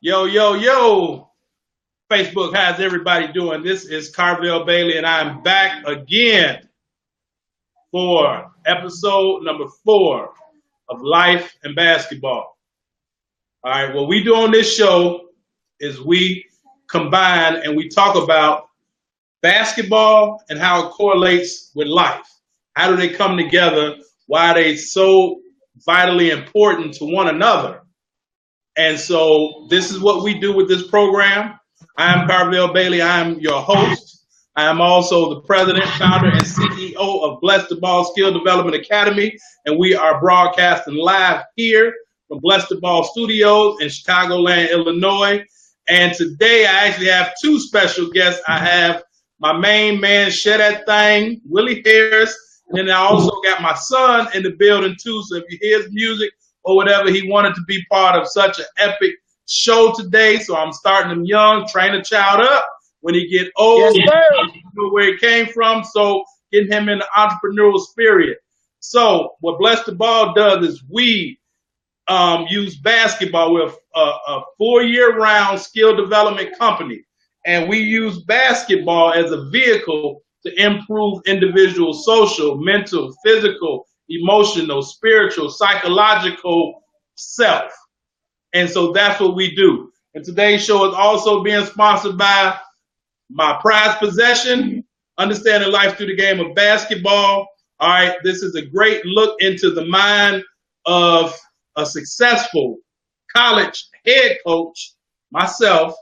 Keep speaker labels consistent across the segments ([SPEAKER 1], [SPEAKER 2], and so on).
[SPEAKER 1] Yo, yo, yo. Facebook, how's everybody doing? This is Karvell Bailey, and I'm back again for episode number 4 of Life and Basketball. All right, what we do on this show is we combine and we talk about basketball and how it correlates with life. How do they come together? Why are they so vitally important to one another? And so this is what we do with this program. I am Karvell Bailey. I am your host. I am also the president, founder, and CEO of Bless the Ball Skill Development Academy. And we are broadcasting live here from Bless the Ball Studios in Chicagoland, Illinois. And today I actually have 2 special guests. I have my main man, share that thing, Willie Harris. And then I also got my son in the building too. So if you hear his music, or whatever, he wanted to be part of such an epic show today. So I'm starting him young, train a child up. When he get old, you know where he came from. So getting him in the entrepreneurial spirit. So what Bless the Ball does is we use basketball. We're a 4-year-round skill development company. And we use basketball as a vehicle to improve individual social, mental, physical, emotional, spiritual, psychological self. And so that's what we do. And today's show is also being sponsored by my prized possession, Understanding Life Through the Game of Basketball. All right, this is a great look into the mind of a successful college head coach, myself,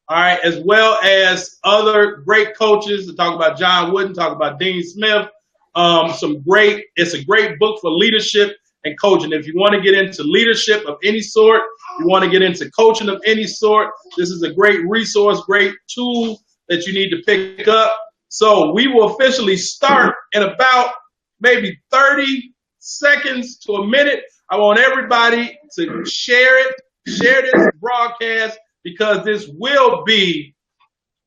[SPEAKER 1] all right, as well as other great coaches. To talk about John Wooden, talk about Dean Smith. It's a great book for leadership and coaching. If you want to get into leadership of any sort, you want to get into coaching of any sort, this is a great resource, great tool that you need to pick up. So we will officially start in about maybe 30 seconds to a minute. I want everybody to share this broadcast, because this will be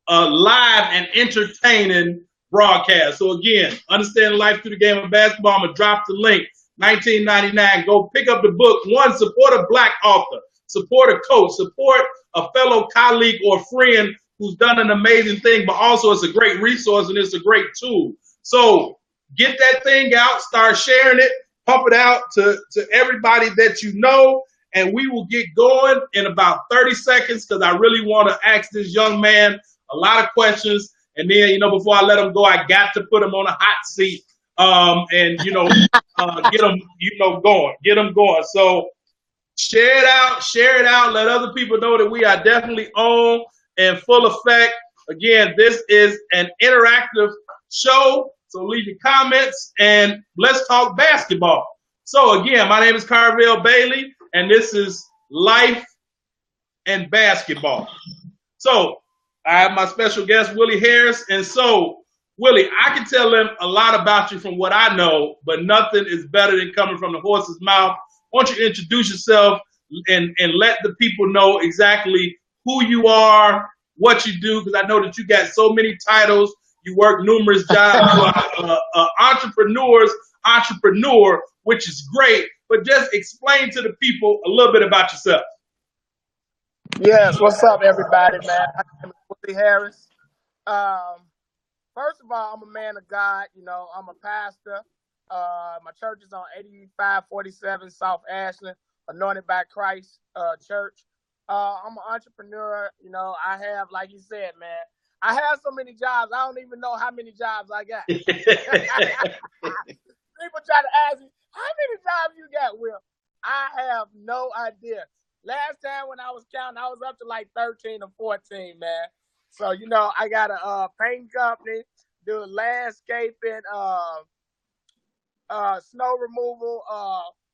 [SPEAKER 1] a live and entertaining broadcast. So again, Understanding Life Through the Game of Basketball. I'm going to drop the link, $19.99. Go pick up the book. One, support a Black author, support a coach, support a fellow colleague or friend who's done an amazing thing, but also it's a great resource and it's a great tool. So get that thing out, start sharing it, pump it out to everybody that you know, and we will get going in about 30 seconds, because I really want to ask this young man a lot of questions. And then, before I let him go, I got to put him on a hot seat and, get him, going, get him going. So share it out. Let other people know that we are definitely on and full effect. Again, this is an interactive show. So leave your comments and let's talk basketball. So again, my name is Karvell Bailey, and this is Life and Basketball. So I have my special guest, Willie Harris. And so, Willie, I can tell them a lot about you from what I know, but nothing is better than coming from the horse's mouth. Why don't you introduce yourself and let the people know exactly who you are, what you do, because I know that you got so many titles. You work numerous jobs. Entrepreneur, which is great. But just explain to the people a little bit about yourself.
[SPEAKER 2] Yes, what's up, everybody, man? My name is Willie Harris. First of all, I'm a man of God. I'm a pastor. My church is on 8547 South Ashland, Anointed by Christ Church. I'm an entrepreneur. I have, like you said, man, I have so many jobs. I don't even know how many jobs I got. People try to ask me, how many jobs you got, Will? I have no idea. Last time when I was counting, I was up to like 13 or 14, man. So, I got a paint company, do landscaping, snow removal.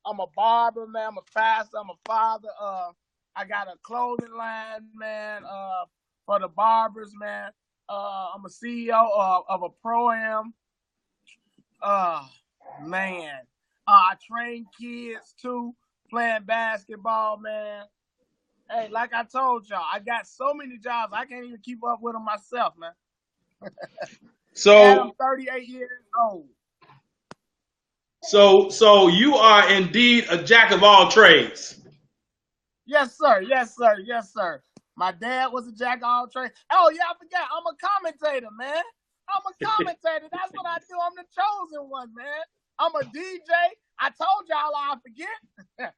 [SPEAKER 2] I'm a barber, man. I'm a pastor. I'm a father. I got a clothing line, man, for the barbers, man. I'm a CEO of a pro-am. Man. I train kids, too, playing basketball, man. Hey, like I told y'all, I got so many jobs, I can't even keep up with them myself, man.
[SPEAKER 1] So
[SPEAKER 2] and I'm 38 years old.
[SPEAKER 1] So you are indeed a jack of all trades.
[SPEAKER 2] Yes, sir. Yes, sir. Yes, sir. My dad was a jack of all trades. Oh, yeah, I forgot. I'm a commentator, man. I'm a commentator. That's what I do. I'm the chosen one, man. I'm a DJ. I told y'all I forget.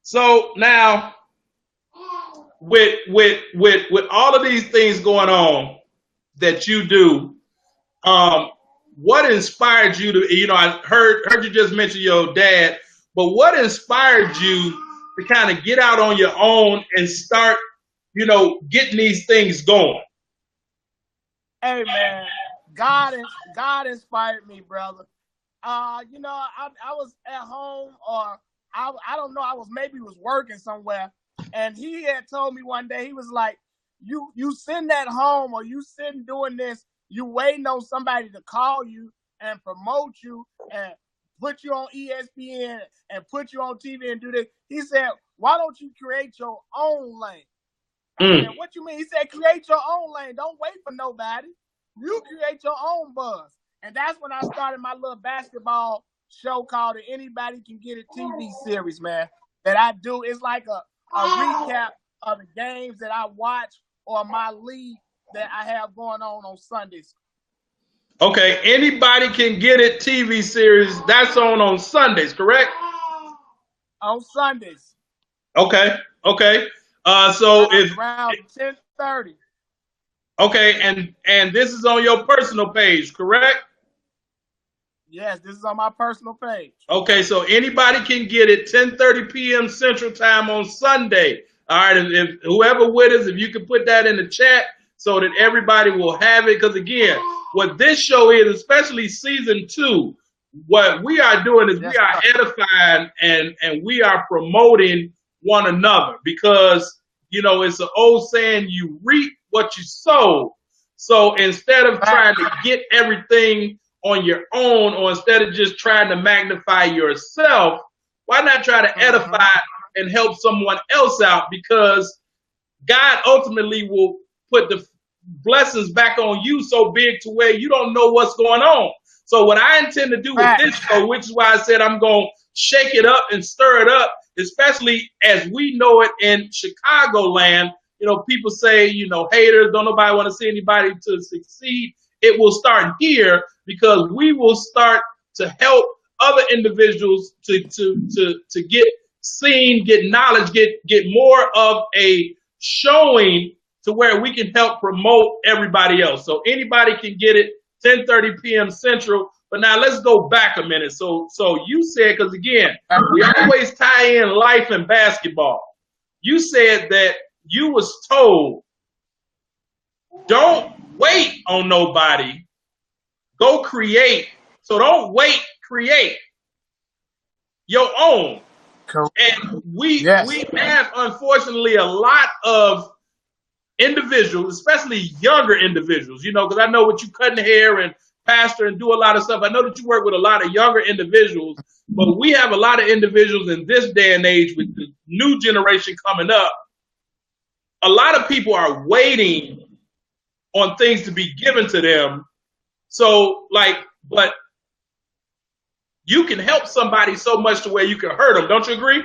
[SPEAKER 1] So now, with all of these things going on that you do, what inspired you to? You know, I heard you just mention your dad, but what inspired you to kind of get out on your own and start, you know, getting these things going?
[SPEAKER 2] Hey, man, God inspired me, brother. You know, I was at home, or I don't know, I was working somewhere, and he had told me one day, he was like, you sitting at home, or you sitting doing this, you waiting on somebody to call you and promote you and put you on ESPN and put you on TV and do this. He said, why don't you create your own lane? And what you mean? He said, create your own lane. Don't wait for nobody. You create your own buzz. And that's when I started my little basketball show called the Anybody Can Get It TV series, man, that I do. It's like a recap of the games that I watch or my league that I have going on Sundays.
[SPEAKER 1] Okay, Anybody Can Get It TV series, that's on Sundays, correct?
[SPEAKER 2] On Sundays.
[SPEAKER 1] Okay. So if
[SPEAKER 2] around 10:30.
[SPEAKER 1] Okay, and this is on your personal page, correct?
[SPEAKER 2] Yes, this is on my personal page.
[SPEAKER 1] Okay, so Anybody Can Get It, 10:30 p.m. Central Time on Sunday. All right, if whoever with us, if you can put that in the chat so that everybody will have it. Because again, what this show is, especially season 2, what we are doing is we are edifying and we are promoting one another, because, you know, it's an old saying, you reap what you sow. So instead of trying to get everything on your own, or instead of just trying to magnify yourself, why not try to edify and help someone else out? Because God ultimately will put the blessings back on you so big to where you don't know what's going on. So what I intend to do with this show, which is why I said I'm going to shake it up and stir it up, especially as we know it in Chicagoland. You know, people say, you know, haters, don't nobody want to see anybody to succeed. It will start here, because we will start to help other individuals to get seen, get knowledge, get more of a showing to where we can help promote everybody else. So Anybody Can Get It, 10:30 p.m. Central. But now let's go back a minute. So you said, because again, we always tie in life and basketball. You said that you was told, don't wait on nobody, go create. So don't wait, create your own. And we have, unfortunately, a lot of individuals, especially younger individuals, you know, because I know what you cutting hair and pastor and do a lot of stuff. I know that you work with a lot of younger individuals, but we have a lot of individuals in this day and age with the new generation coming up. A lot of people are waiting on things to be given to them. So, but you can help somebody so much to where you can hurt them. Don't you agree?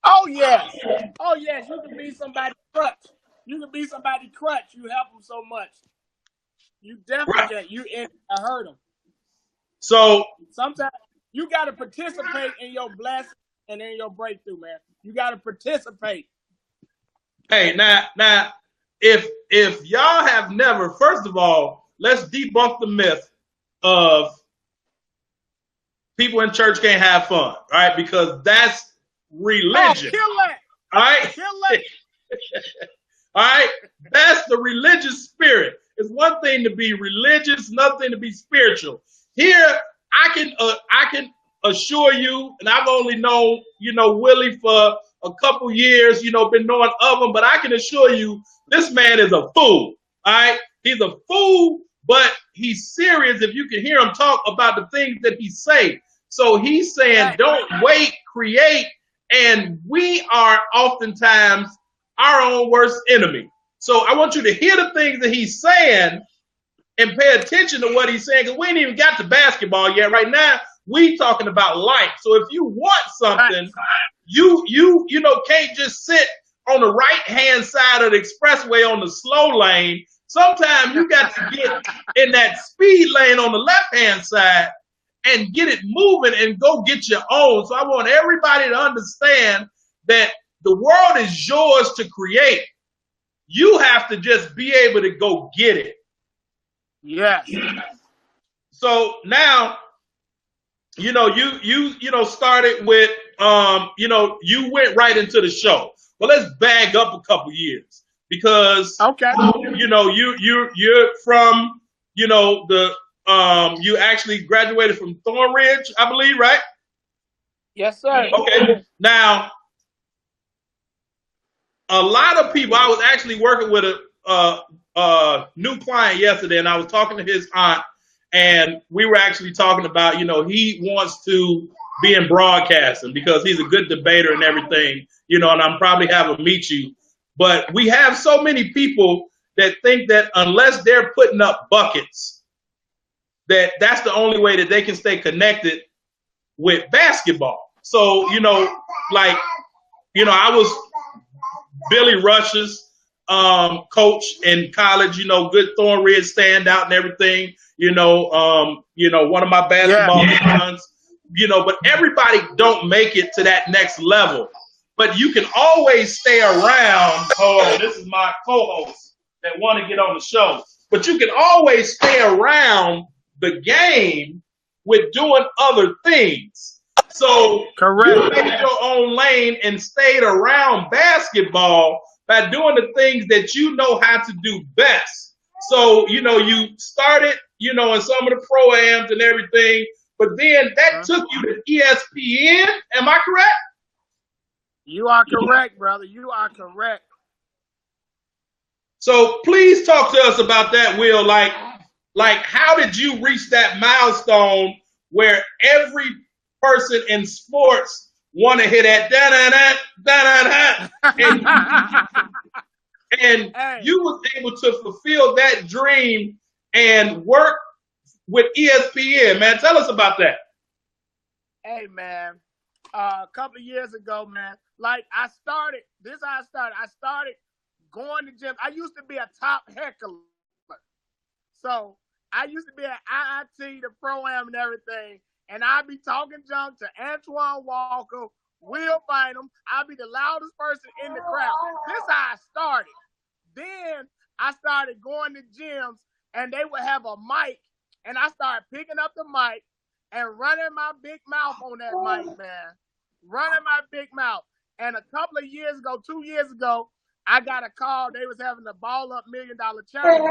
[SPEAKER 2] Oh, yes. Oh, yes. You can be somebody's crutch. You can be somebody's crutch. You help them so much. You definitely can. You hurt them. So sometimes you got to participate in your blessing and in your breakthrough, man. You got to participate.
[SPEAKER 1] Hey, now, if y'all have never, first of all, let's debunk the myth of people in church can't have fun, right? Because that's religion.
[SPEAKER 2] Oh, kill that.
[SPEAKER 1] All right?
[SPEAKER 2] Kill that.
[SPEAKER 1] All right? That's the religious spirit. It's one thing to be religious, another thing to be spiritual. Here, I can assure you, and I've only known, you know, Willie for a couple years, you know, been knowing of him, but I can assure you this man is a fool. All right? He's a fool, but he's serious if you can hear him talk about the things that he say. So he's saying, don't wait, create. And we are oftentimes our own worst enemy. So I want you to hear the things that he's saying and pay attention to what he's saying, because we ain't even got to basketball yet. Right now, we talking about life. So if you want something, you know, can't just sit on the right-hand side of the expressway on the slow lane. Sometimes you got to get in that speed lane on the left-hand side and get it moving and go get your own. So I want everybody to understand that the world is yours to create. You have to just be able to go get it.
[SPEAKER 2] Yes.
[SPEAKER 1] So now, you started with, you went right into the show. Well, let's bag up a couple years because,
[SPEAKER 2] okay,
[SPEAKER 1] you're from, you actually graduated from Thornridge, I believe, right?
[SPEAKER 2] Yes, sir.
[SPEAKER 1] Okay. Now, a lot of people. I was actually working with a new client yesterday, and I was talking to his aunt. And we were actually talking about, he wants to be in broadcasting because he's a good debater and everything, and I'm probably have him meet you. But we have so many people that think that unless they're putting up buckets, that's the only way that they can stay connected with basketball. So, I was Billy Rush's coach in college, good Thornridge standout and everything, one of my basketball sons, but everybody don't make it to that next level. But you can always stay around. Oh, this is my co-host that want to get on the show. But you can always stay around the game with doing other things. So you made your own lane and stayed around basketball by doing the things that you know how to do best. So, you started, in some of the pro-ams and everything, but then that took you to ESPN. Am I correct?
[SPEAKER 2] You are correct, brother. You are correct.
[SPEAKER 1] So please talk to us about that, Will. Like how did you reach that milestone where every person in sports want to hit that and you was able to fulfill that dream and work with ESPN, man. Tell us about that.
[SPEAKER 2] Hey, man. A couple of years ago, man, I started going to gym. I used to be a top heckler. So I used to be at IIT, the pro-am and everything. And I'd be talking junk to Antoine Walker, Will Bynum. I'd be the loudest person in the crowd. This is how I started. Then I started going to gyms, and they would have a mic, and I started picking up the mic and running my big mouth on that mic, man. Running my big mouth. And a couple of years ago, 2 years ago, I got a call. They was having a Ball Up $1 Million Challenge.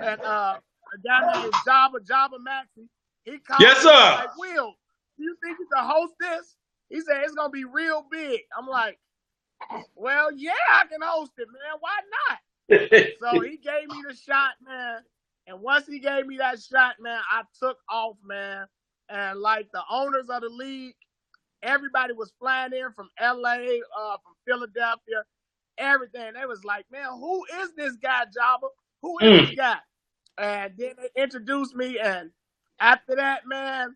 [SPEAKER 2] And a guy named Jabba Maxey, he called
[SPEAKER 1] yes, sir.
[SPEAKER 2] Me like, Will, do you think you can host this? He said, it's going to be real big. I'm like, well, yeah, I can host it, man. Why not? So he gave me the shot, man. And once he gave me that shot, man, I took off, man. And the owners of the league, everybody was flying in from LA, from Philadelphia, everything. They was like, man, who is this guy, Jabba? Who is this guy? And then they introduced me. And after that, man,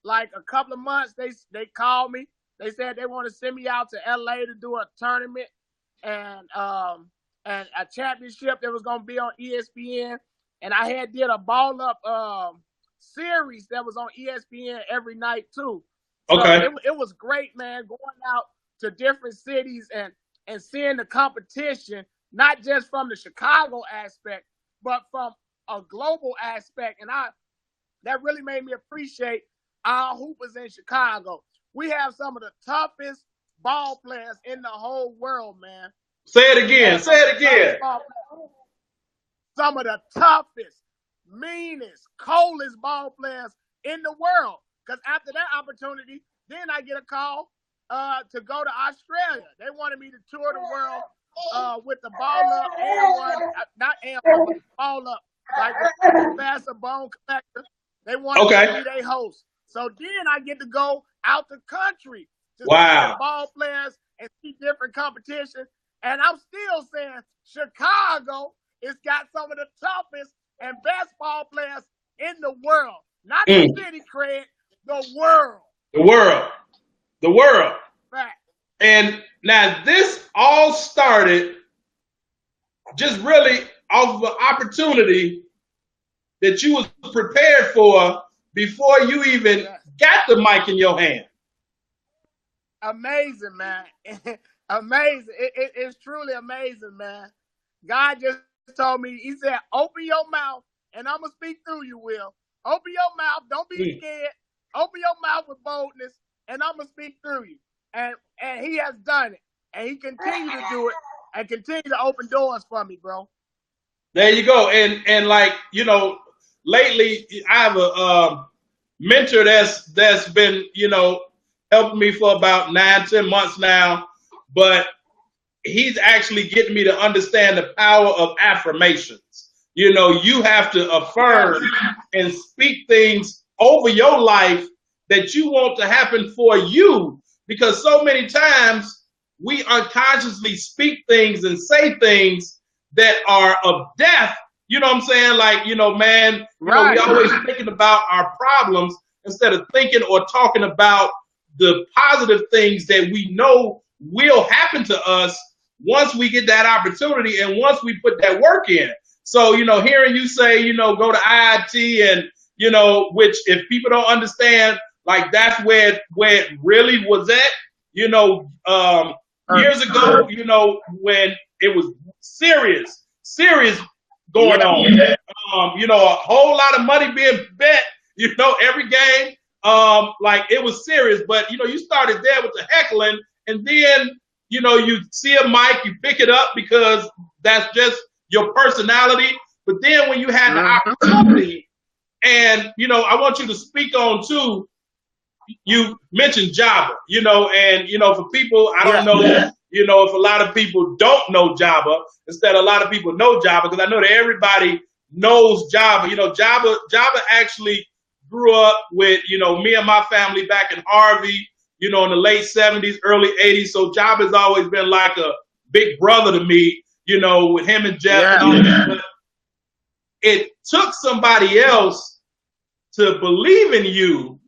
[SPEAKER 2] a couple of months, they called me. They said they want to send me out to LA to do a tournament and a championship that was going to be on ESPN. And I had did a Ball Up series that was on ESPN every night too. So
[SPEAKER 1] okay.
[SPEAKER 2] It was great, man, going out to different cities and seeing the competition, not just from the Chicago aspect, but from a global aspect. And that really made me appreciate our hoopers in Chicago. We have some of the toughest ball players in the whole world, man.
[SPEAKER 1] Say it again. Say it again.
[SPEAKER 2] Some of the toughest, meanest, coldest ball players in the world. Because after that opportunity, then I get a call to go to Australia. They wanted me to tour the world with the Ball Up and not and1, but Ball Up, like the Faster Bone Collector. They wanted me to be their host. So then I get to go out the country to see ball players and see different competitions. And I'm still saying Chicago has got some of the toughest and best ball players in the world. Not the city cred, the world.
[SPEAKER 1] The world. The world.
[SPEAKER 2] Fact.
[SPEAKER 1] And Now, this all started just really off of an opportunity that you was prepared for before you even got the mic in your hand.
[SPEAKER 2] Amazing, man. Amazing. It's truly amazing, man. God just told me, he said, open your mouth and I'm going to speak through you, Will. Open your mouth. Don't be scared. Open your mouth with boldness and I'm going to speak through you. And he has done it. And he continued to do it and continue to open doors for me, bro.
[SPEAKER 1] There you go. And like, you know, lately I have a mentor that's been, you know, helping me for about 9-10 months now, but he's actually getting me to understand the power of affirmations. You know, you have to affirm and speak things over your life that you want to happen for you, because so many times we unconsciously speak things and say things that are of death. You know what I'm saying? Like, you know, man, you know, we always thinking about our problems instead of thinking or talking about the positive things that we know will happen to us once we get that opportunity and once we put that work in. So, you know, hearing you say, you know, go to IIT and, you know, which if people don't understand, like that's where it really was at, you know, years ago, you know, when it was serious going on, you know, a whole lot of money being bet, you know, every game. Like it was serious, but you know, you started there with the heckling, and then you know, you see a mic, you pick it up because that's just your personality. But then when you had the opportunity, and you know, I want you to speak on too. You mentioned Java, you know, and you know, for people, I don't know, you know, if a lot of people don't know Java, instead a lot of people know Java, because I know that everybody knows Java. You know, Java actually grew up with, you know, me and my family back in Harvey, you know, in the late 70s, early 80s. So Java has always been like a big brother to me, you know, with him and Jeff and all that. But it took somebody else to believe in you,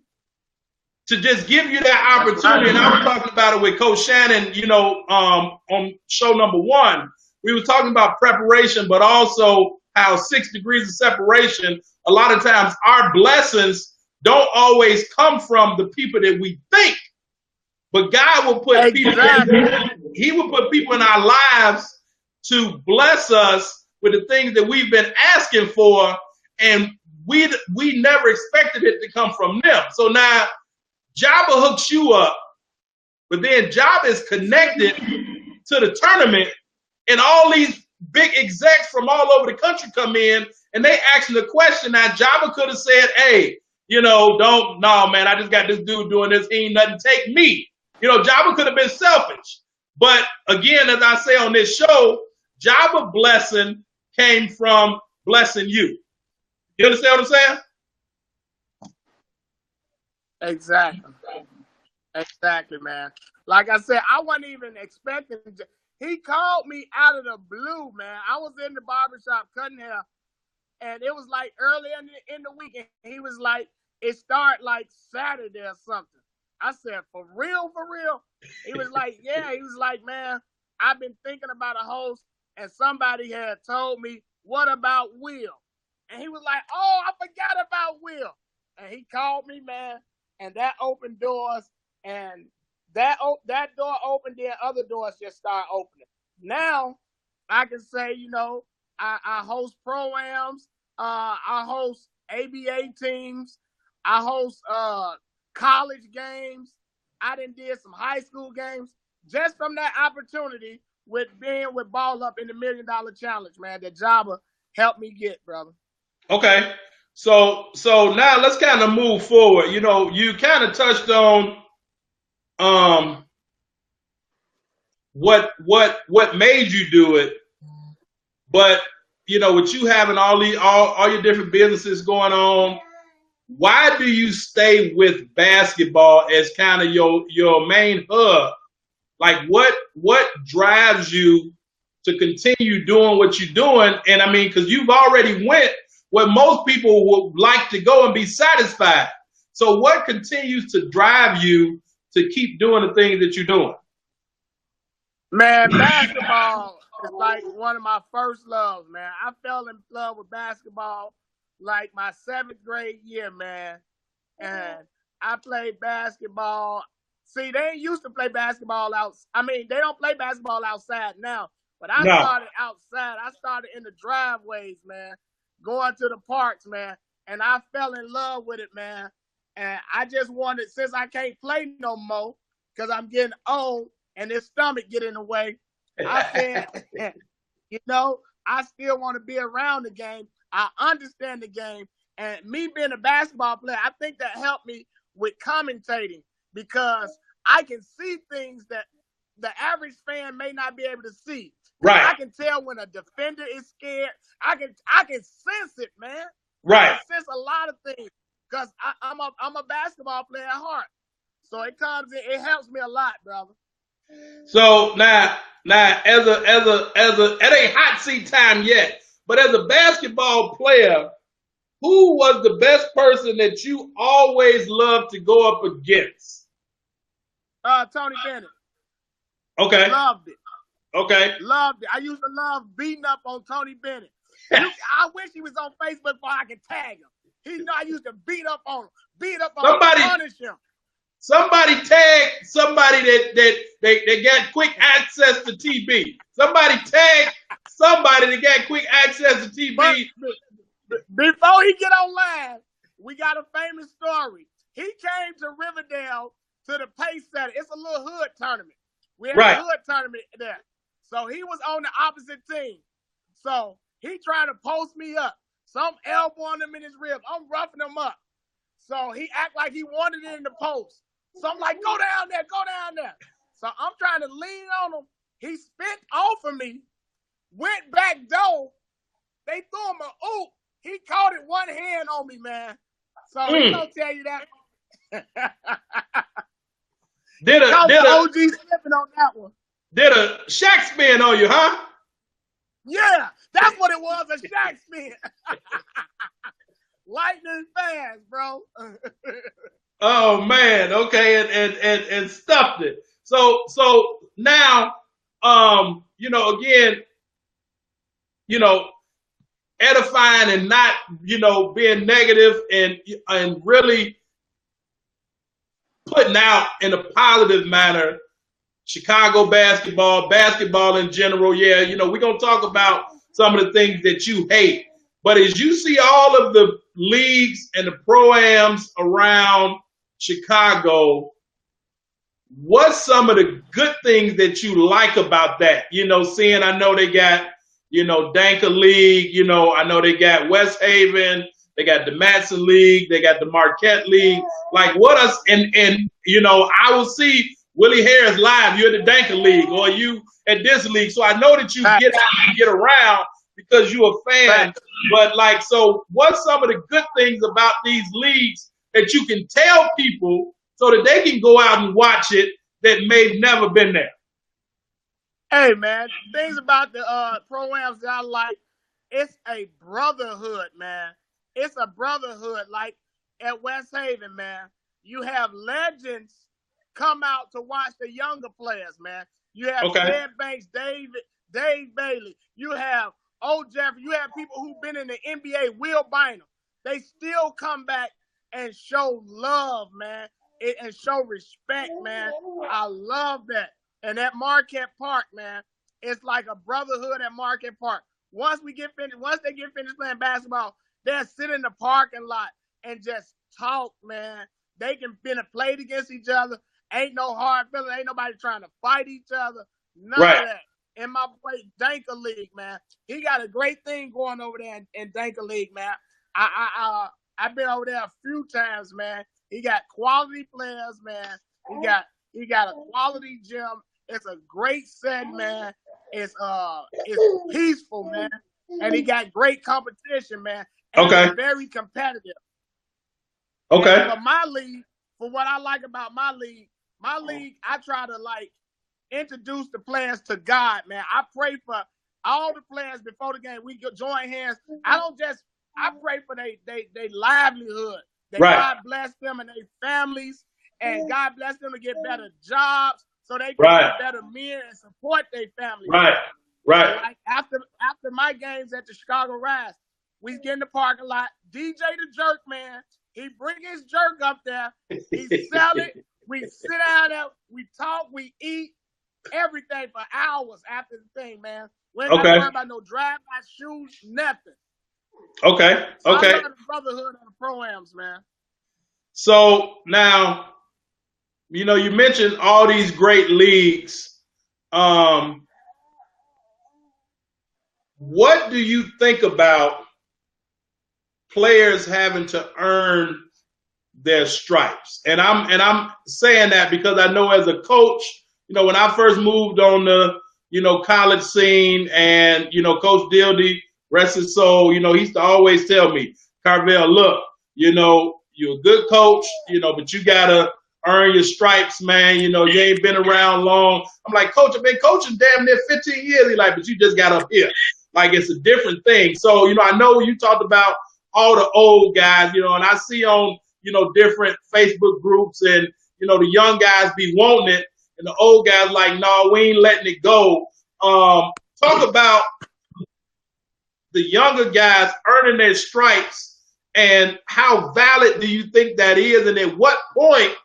[SPEAKER 1] to just give you that opportunity. And I was talking about it with Coach Shannon, you know, on show number 1. We were talking about preparation, but also how 6 degrees of separation, a lot of times our blessings don't always come from the people that we think. But God will put people, he will put people in our lives to bless us with the things that we've been asking for, and we never expected it to come from them. So now Java hooks you up, but then Java is connected to the tournament, and all these big execs from all over the country come in, and they asking the question. Now Java could have said, hey, you know, no, man, I just got this dude doing this. He ain't nothing, take me. You know, Java could have been selfish. But again, as I say on this show, Java blessing came from blessing you. You understand what I'm saying?
[SPEAKER 2] Exactly, man. Like I said, I wasn't even expecting. He called me out of the blue, man. I was in the barbershop cutting hair, and it was like early in the week, and he was like, it started like Saturday or something. I said, for real? He was like, yeah. He was like, man, I've been thinking about a host, and somebody had told me, what about Will? And he was like, oh, I forgot about Will. And he called me, man, and that opened doors, and that door opened, then other doors just started opening. Now, I can say, you know, I host pro-ams, I host ABA teams, I host college games. I done did some high school games just from that opportunity with being with Ball Up in the $1 Million Challenge, man, that Java helped me get, brother.
[SPEAKER 1] Okay. So now let's kind of move forward. You know, you kind of touched on what made you do it, but you know, with you having all your different businesses going on, why do you stay with basketball as kind of your main hub? Like what drives you to continue doing what you're doing? And I mean, because you've already went where most people would like to go and be satisfied. So what continues to drive you to keep doing the things that you're doing?
[SPEAKER 2] Man, basketball is like one of my first loves, man. I fell in love with basketball like my 7th grade year, man. And I played basketball. See, they ain't used to play basketball out. I mean, they don't play basketball outside now. But I
[SPEAKER 1] No.
[SPEAKER 2] started outside. I started in the driveways, man, going to the parks, man. And I fell in love with it, man. And I just wanted, since I can't play no more, because I'm getting old and this stomach get in the way, I said, you know, I still want to be around the game. I understand the game. And me being a basketball player, I think that helped me with commentating because I can see things that the average fan may not be able to see.
[SPEAKER 1] Right.
[SPEAKER 2] I can tell when a defender is scared. I can sense it, man.
[SPEAKER 1] Right.
[SPEAKER 2] I can sense a lot of things because I'm a basketball player at heart. So it helps me a lot, brother.
[SPEAKER 1] So now as a it ain't hot seat time yet, but as a basketball player, who was the best person that you always loved to go up against?
[SPEAKER 2] Tony Bennett.
[SPEAKER 1] Okay.
[SPEAKER 2] Loved it.
[SPEAKER 1] Okay.
[SPEAKER 2] Loved it. I used to love beating up on Tony Bennett. I wish he was on Facebook so I could tag him. I used to beat up on him, punish him.
[SPEAKER 1] Somebody tag somebody that got quick access to TB. Somebody tag somebody that got quick access to TB.
[SPEAKER 2] But before he get online, we got a famous story. He came to Riverdale to the Pace Center. It's a little hood tournament. We had a hood tournament there. So he was on the opposite team. So he tried to post me up. So I'm elbowing him in his ribs. I'm roughing him up. So he act like he wanted it in the post. So I'm like, go down there. So I'm trying to lean on him. He spit off of me, went back door. They threw him a oop. He caught it one hand on me, man. So he gonna tell you that.
[SPEAKER 1] Did a
[SPEAKER 2] OG slipping on that one.
[SPEAKER 1] Did a Shaq spin on you, huh?
[SPEAKER 2] Yeah, that's what it was, a Shaq spin. Lightning fast, bro.
[SPEAKER 1] Oh man, okay, and stuffed it. So now, again, edifying and not, being negative and really putting out in a positive manner Chicago basketball in general. Yeah, we're going to talk about some of the things that you hate. But as you see all of the leagues and the pro-ams around Chicago, what's some of the good things that you like about that? Seeing, I know they got, Danker League, I know they got West Haven, they got the Matson League, they got the Marquette League. Like I will see Willie Harris live, you're at the Danker League or you at this league. So I know that you get out and get around because you're a fan. But so what's some of the good things about these leagues that you can tell people so that they can go out and watch it that may have never been there?
[SPEAKER 2] Hey, man, things about the pro-ams that I like, it's a brotherhood, man. It's a brotherhood. Like at West Haven, man, you have legends come out to watch the younger players, man. You have Ted Banks, Dave Bailey. You have Jeffrey. You have people who've been in the NBA, Will Bynum. They still come back and show love, man, and show respect, man. I love that. And at Marquette Park, man, it's like a brotherhood at Marquette Park. Once they get finished playing basketball, they'll sit in the parking lot and just talk, man. They can play against each other. Ain't no hard feelings. Ain't nobody trying to fight each other. None of that. And my boy Danker League, man, he got a great thing going over there in Danker League, man. I've been over there a few times, man. He got quality players, man. He got a quality gym. It's a great set, man. It's peaceful, man. And he got great competition, man. And it's very competitive.
[SPEAKER 1] Okay.
[SPEAKER 2] And for my league, for what I like about my league, I try to introduce the players to God, man. I pray for all the players before the game. We join hands. I pray for their livelihood. That God bless them and their families, and God bless them to get better jobs, so they can
[SPEAKER 1] Right.
[SPEAKER 2] be better men and support their family.
[SPEAKER 1] Right. Right.
[SPEAKER 2] Like after my games at the Chicago Rise, we get in the parking lot. DJ the Jerk Man, he bring his jerk up there. He sell it. We sit down there. We talk. We eat. Everything for hours after the thing, man. We ain't got to worry about no drive-by shoes, nothing.
[SPEAKER 1] Okay.
[SPEAKER 2] So
[SPEAKER 1] Okay.
[SPEAKER 2] I love the brotherhood of the pro-ams, man.
[SPEAKER 1] So now, you know, you mentioned all these great leagues. What do you think about players having to earn their stripes? And I'm saying that because I know as a coach, you know, when I first moved on the, you know, college scene, and, you know, Coach Dildy, rest his soul, you know, he used to always tell me, Karvell, look, you know, you're a good coach, you know, but you gotta earn your stripes, man. You know, you ain't been around long. I'm like, Coach, I've been coaching damn near 15 years. He's like, but you just got up here. Like, it's a different thing. So, you know, I know you talked about all the old guys, you know, and I see on, you know, different Facebook groups, and, you know, the young guys be wanting it, and the old guys like, no, we ain't letting it go. Talk about the younger guys earning their stripes, and how valid do you think that is? And at what point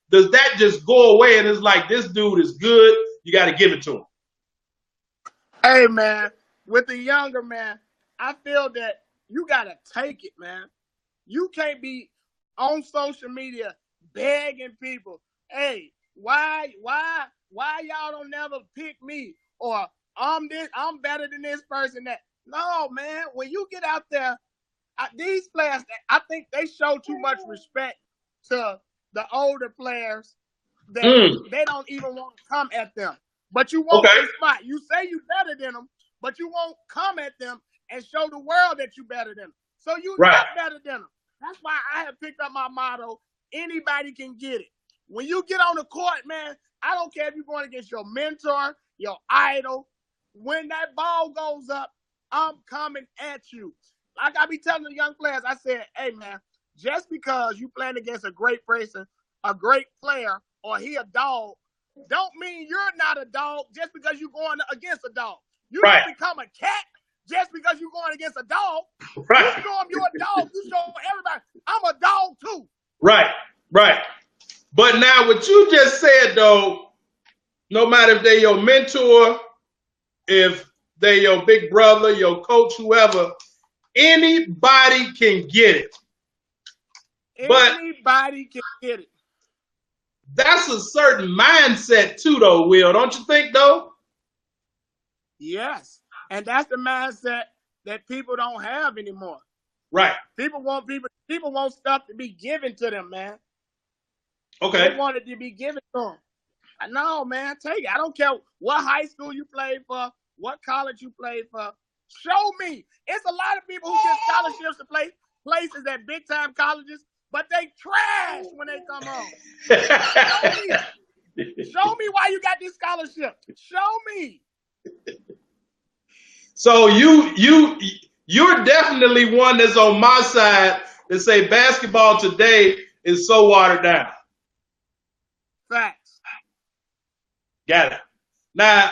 [SPEAKER 1] does that just go away and it's like, this dude is good, you got to give it to him?
[SPEAKER 2] Hey, man, with the younger man, I feel that you got to take it, man. You can't be on social media begging people, hey, why y'all don't never pick me? Or I'm better than this person. That no, man. When you get out there, these players, I think they show too much respect to the older players that they don't even want to come at them. But you won't spot. You say you better than them, but you won't come at them and show the world that you better than them. So you not better than them. That's why I have picked up my motto: anybody can get it. When you get on the court, man, I don't care if you're going against your mentor, your idol. When that ball goes up, I'm coming at you. Like I be telling the young players, I said, hey, man, just because you playing against a great person, a great player, or he a dog, don't mean you're not a dog just because you're going against a dog. You don't become a cat just because you're going against a dog. You show them you're a dog. You show everybody, I'm a dog too. Right.
[SPEAKER 1] But now what you just said, though, no matter if they're your mentor, if they're your big brother, your coach, whoever, anybody can get it.
[SPEAKER 2] Anybody can get it.
[SPEAKER 1] That's a certain mindset too, though, Will. Don't you think, though?
[SPEAKER 2] Yes. And that's the mindset that people don't have anymore.
[SPEAKER 1] Right.
[SPEAKER 2] People want stuff to be given to them, man.
[SPEAKER 1] Okay.
[SPEAKER 2] They want it to be given to them. No, man, take it. I don't care what high school you played for, what college you played for. Show me. It's a lot of people who get scholarships to play places at big time colleges, but they trash when they come home. Show me why you got this scholarship. Show me.
[SPEAKER 1] So you're definitely one that's on my side that say basketball today is so watered down.
[SPEAKER 2] Facts.
[SPEAKER 1] Got it. Now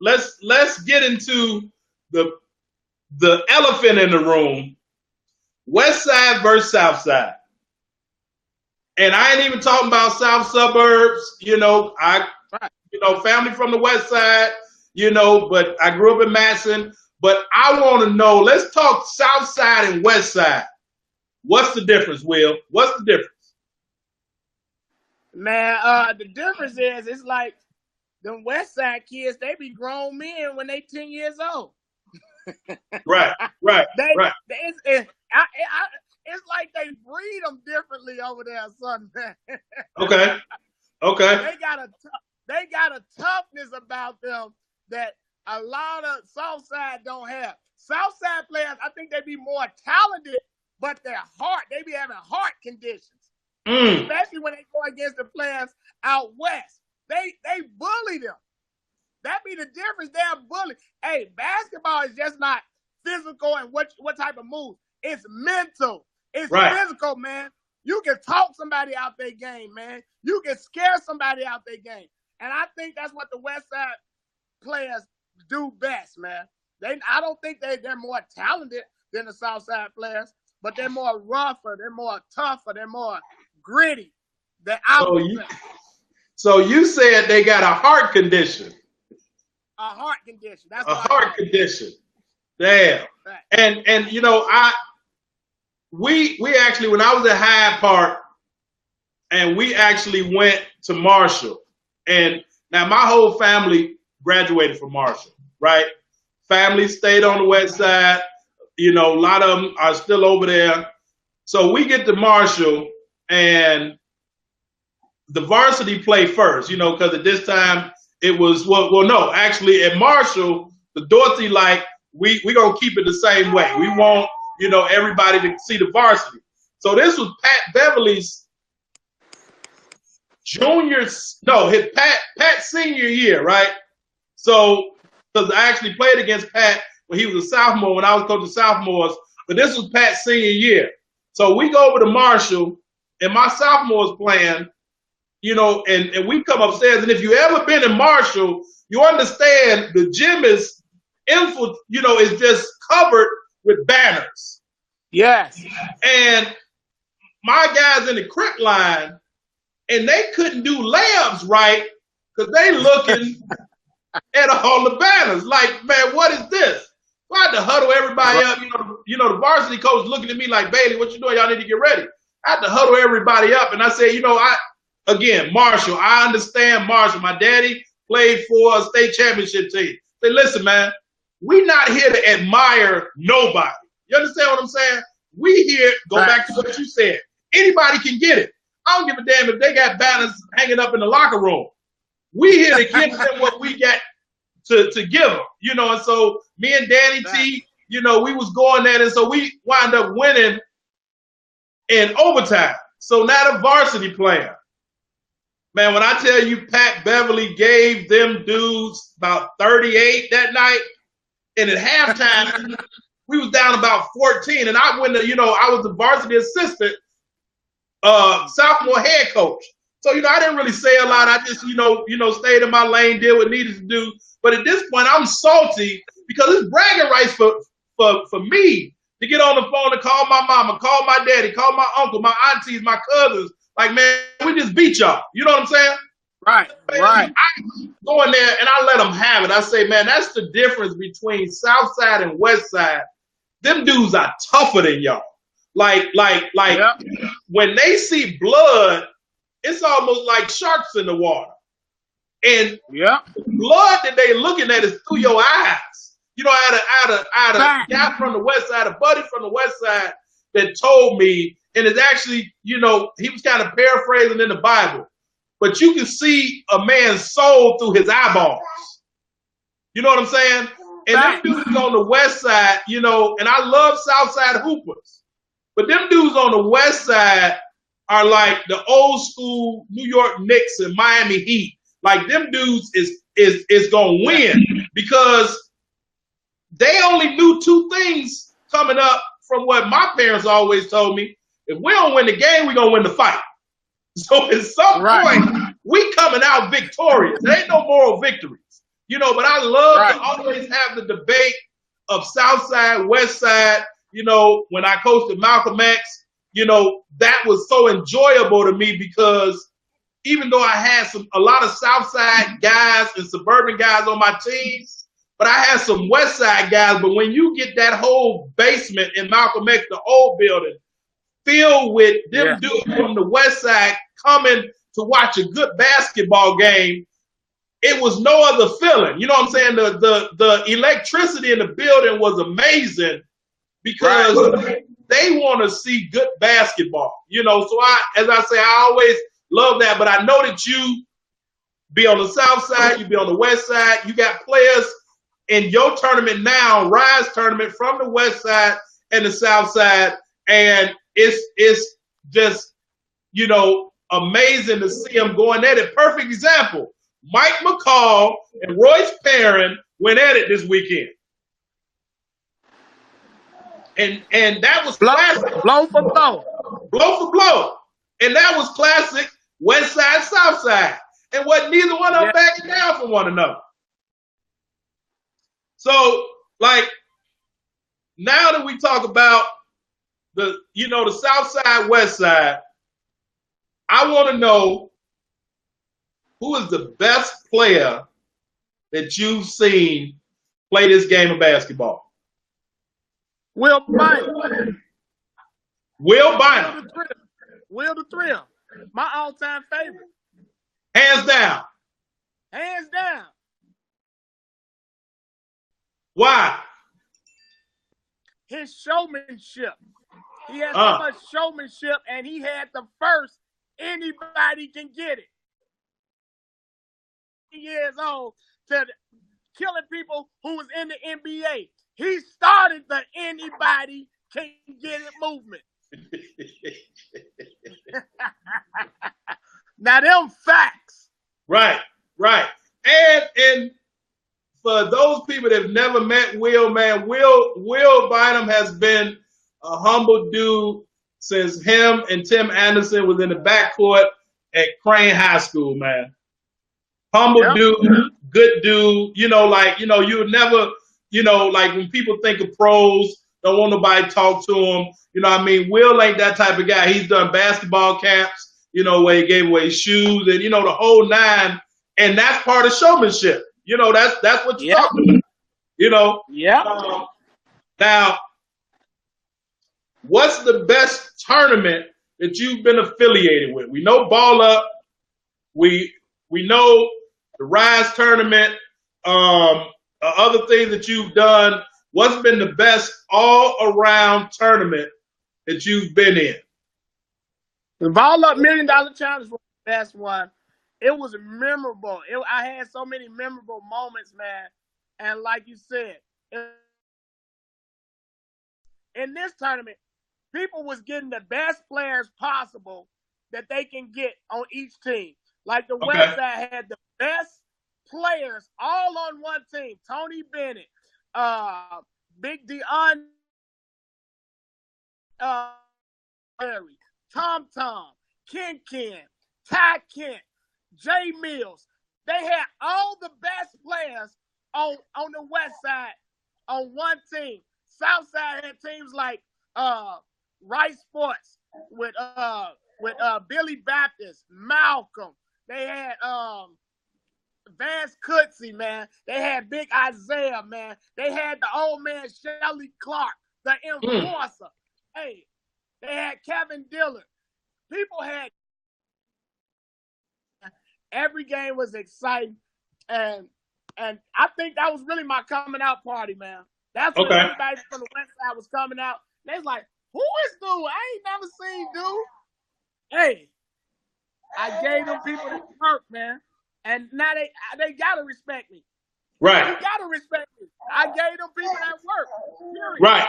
[SPEAKER 1] let's get into the elephant in the room: West Side versus South Side. And I ain't even talking about South suburbs. You know, family from the West Side. You know, but I grew up in Madison. But I want to know. Let's talk South Side and West Side. What's the difference, Will? What's the difference?
[SPEAKER 2] Man, the difference is it's like them West Side kids, they be grown men when they 10 years old.
[SPEAKER 1] Right.
[SPEAKER 2] It's like they breed them differently over there, son, man.
[SPEAKER 1] Okay.
[SPEAKER 2] They got a toughness about them that a lot of South Side don't have. South Side players, I think they be more talented, but they be having heart conditions. Especially when they go against the players out west. They bully them. That be the difference. They're bully. Hey, basketball is just not physical and what type of move. It's mental. It's physical, man. You can talk somebody out their game, man. You can scare somebody out their game. And I think that's what the West Side players do best, man. I don't think they're more talented than the South Side players, but they're more rougher, they're more tougher, they're more gritty.
[SPEAKER 1] So you said they got a heart condition.
[SPEAKER 2] A heart condition. That's
[SPEAKER 1] a heart condition. Damn. Right. And you know, we actually, when I was at Hyde Park, and we actually went to Marshall, and now my whole family graduated from Marshall, right? Family stayed on the West Side. You know, a lot of them are still over there. So we get to Marshall, and the varsity play first, you know, because at this time it was, well, no, actually at Marshall, the Dorsey, like, we going to keep it the same way. We want, you know, everybody to see the varsity. So this was Pat Beverly's Pat's senior year, right? So, because I actually played against Pat when he was a sophomore, when I was coaching sophomores, but this was Pat's senior year. So we go over to Marshall, and my sophomores playing, you know, and we come upstairs, and if you ever been in Marshall, you understand the gym is is just covered with banners.
[SPEAKER 2] Yes.
[SPEAKER 1] And my guys in the crit line, and they couldn't do layups right because they looking at all the banners. Like, man, what is this? So I had to huddle everybody up. You know, the varsity coach looking at me like, Bailey, what you doing? Y'all need to get ready. I had to huddle everybody up, and I said, Marshall, I understand Marshall. My daddy played for a state championship team. Say, listen, man, we not here to admire nobody. You understand what I'm saying? We here, go back to what you said. Anybody can get it. I don't give a damn if they got banners hanging up in the locker room. We here to give them what we got to give them. You know, and so me and Danny T, you know, we was going there, and so we wound up winning in overtime. So now the varsity player. Man, when I tell you Pat Beverly gave them dudes about 38 that night, and at halftime, we was down about 14, and I went to, I was the varsity assistant, sophomore head coach. So, I didn't really say a lot. I just, stayed in my lane, did what needed to do. But at this point, I'm salty because it's bragging rights for me to get on the phone and call my mama, call my daddy, call my uncle, my aunties, my cousins. Like, man, we just beat y'all. You know what I'm saying?
[SPEAKER 2] Right.
[SPEAKER 1] I go in there and I let them have it. I say, man, that's the difference between South Side and West Side. Them dudes are tougher than y'all. Like, when they see blood, it's almost like sharks in the water. And the blood that they looking at is through your eyes. I had a guy from the West Side, a buddy from the West Side that told me, and it's actually, he was kind of paraphrasing in the Bible, but you can see a man's soul through his eyeballs. You know what I'm saying? And them dudes on the West Side, and I love South Side hoopers, but them dudes on the West Side are like the old school New York Knicks and Miami Heat. Like, them dudes is gonna win because they only knew two things coming up from what my parents always told me. If we don't win the game, we're gonna win the fight. So at some point, we coming out victorious. There ain't no moral victories. But I love to always have the debate of South Side, West Side. When I coached at Malcolm X, that was so enjoyable to me because even though I had a lot of South Side guys and suburban guys on my team, but I had some West Side guys. But when you get that whole basement in Malcolm X, the old building, filled with them dudes from the West Side coming to watch a good basketball game, it was no other feeling. You know what I'm saying? The electricity in the building was amazing because they want to see good basketball. So as I say, I always love that. But I know that you be on the South Side, you be on the West Side. You got players in your tournament now, Rise tournament, from the West Side and the South Side, and it's just amazing to see them going at it. Perfect example. Mike McCall and Royce Perrin went at it this weekend. And that was classic.
[SPEAKER 2] Blow for blow.
[SPEAKER 1] Blow for blow. And that was classic West Side, South Side. and what neither one of them backing down from one another. So, like, now that we talk about the South Side, West Side, I want to know who is the best player that you've seen play this game of basketball.
[SPEAKER 2] Will Bynum.
[SPEAKER 1] Will Bynum.
[SPEAKER 2] Will the Thrill. My all-time favorite.
[SPEAKER 1] Hands down.
[SPEAKER 2] Hands down.
[SPEAKER 1] Why?
[SPEAKER 2] His showmanship. He has so much showmanship, and he had the first anybody can get it. Years old to killing people who was in the NBA. He started the anybody can get it movement. Now them facts.
[SPEAKER 1] Right. And for those people that have never met Will, man, Will Bynum has been a humble dude since him and Tim Anderson was in the backcourt at Crane High School, man. Humble dude, good dude. You would never, like when people think of pros, don't want nobody to talk to them. You know what I mean? Will ain't that type of guy. He's done basketball camps, where he gave away shoes and, the whole nine. And that's part of showmanship. That's what you're talking about.
[SPEAKER 2] Yeah.
[SPEAKER 1] Now, what's the best tournament that you've been affiliated with? We know Ball Up. We know the Rise tournament, other things that you've done. What's been the best all-around tournament that you've been in?
[SPEAKER 2] The Ball Up $1 Million Challenge was the best one. It was memorable. I had so many memorable moments, man. And like you said, in this tournament, people was getting the best players possible that they can get on each team. Like the West Side had the best players all on one team. Tony Bennett, Big Dion, Tom Tom, Ken, Ty Kent, Jay Mills. They had all the best players on the West Side on one team. South Side had teams like Rice Sports with Billy Baptist, Malcolm. They had Vance Cootsy, man. They had Big Isaiah, man. They had the old man Shelly Clark, the enforcer. Hey, they had Kevin Dillon. People had every game was exciting, and I think that was really my coming out party, man. That's when everybody from the West Side was coming out. They was like, "Who is dude? I ain't never seen dude." Hey, I gave them people that work, man. And now they gotta respect me.
[SPEAKER 1] Right.
[SPEAKER 2] You gotta respect me. I gave them people that work. Period.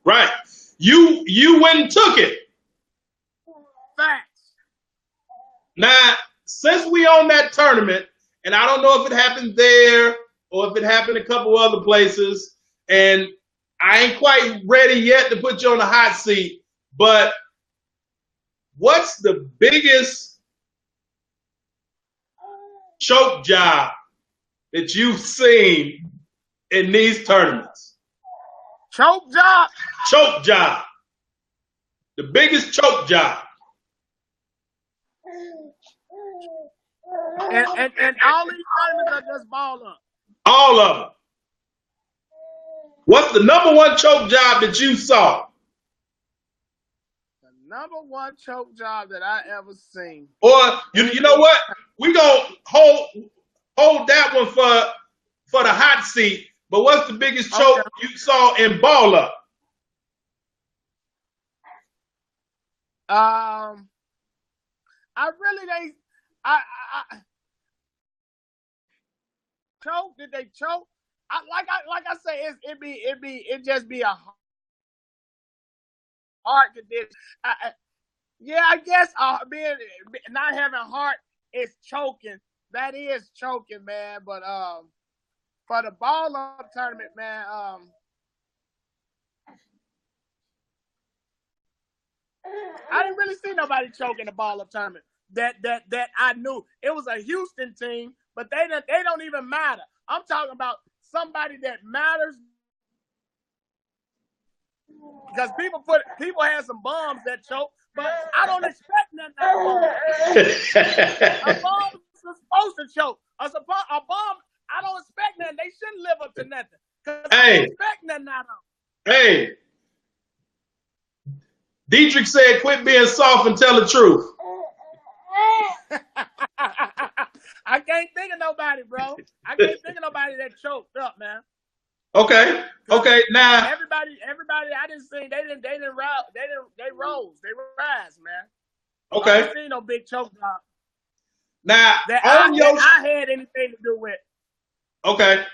[SPEAKER 1] Right. You went and took it.
[SPEAKER 2] Facts.
[SPEAKER 1] Now, since we own that tournament, and I don't know if it happened there or if it happened a couple other places, and I ain't quite ready yet to put you on the hot seat, but what's the biggest choke job that you've seen in these tournaments?
[SPEAKER 2] Choke job?
[SPEAKER 1] Choke job. The biggest choke job.
[SPEAKER 2] And all these tournaments are just Ball Up.
[SPEAKER 1] All of them. What's the number one choke job that you saw?
[SPEAKER 2] The number one choke job that I ever seen.
[SPEAKER 1] Or you know what? We gonna hold that one for the hot seat. But what's the biggest choke you saw in Ball Up?
[SPEAKER 2] I really choke. Did they choke? Like I say, it just be a heart condition. I guess not having heart is choking. That is choking, man. But for the Ball Up tournament, man, I didn't really see nobody choking the Ball Up tournament. that I knew. It was a Houston team, but they don't even matter. I'm talking about somebody that matters, because people had some bombs that choke, but I don't expect nothing out of them. A bomb is supposed to choke. A bomb, I don't expect nothing. They shouldn't live up to nothing, because I don't expect nothing out of them.
[SPEAKER 1] Hey, Dietrich said, "Quit being soft and tell the truth."
[SPEAKER 2] I can't think of nobody, bro. I can't think of nobody that choked up, man.
[SPEAKER 1] Okay. Now
[SPEAKER 2] everybody I didn't see, they rose, they rise, man.
[SPEAKER 1] Okay.
[SPEAKER 2] I didn't see no big choke job.
[SPEAKER 1] Now
[SPEAKER 2] that I had anything to do with.
[SPEAKER 1] Okay.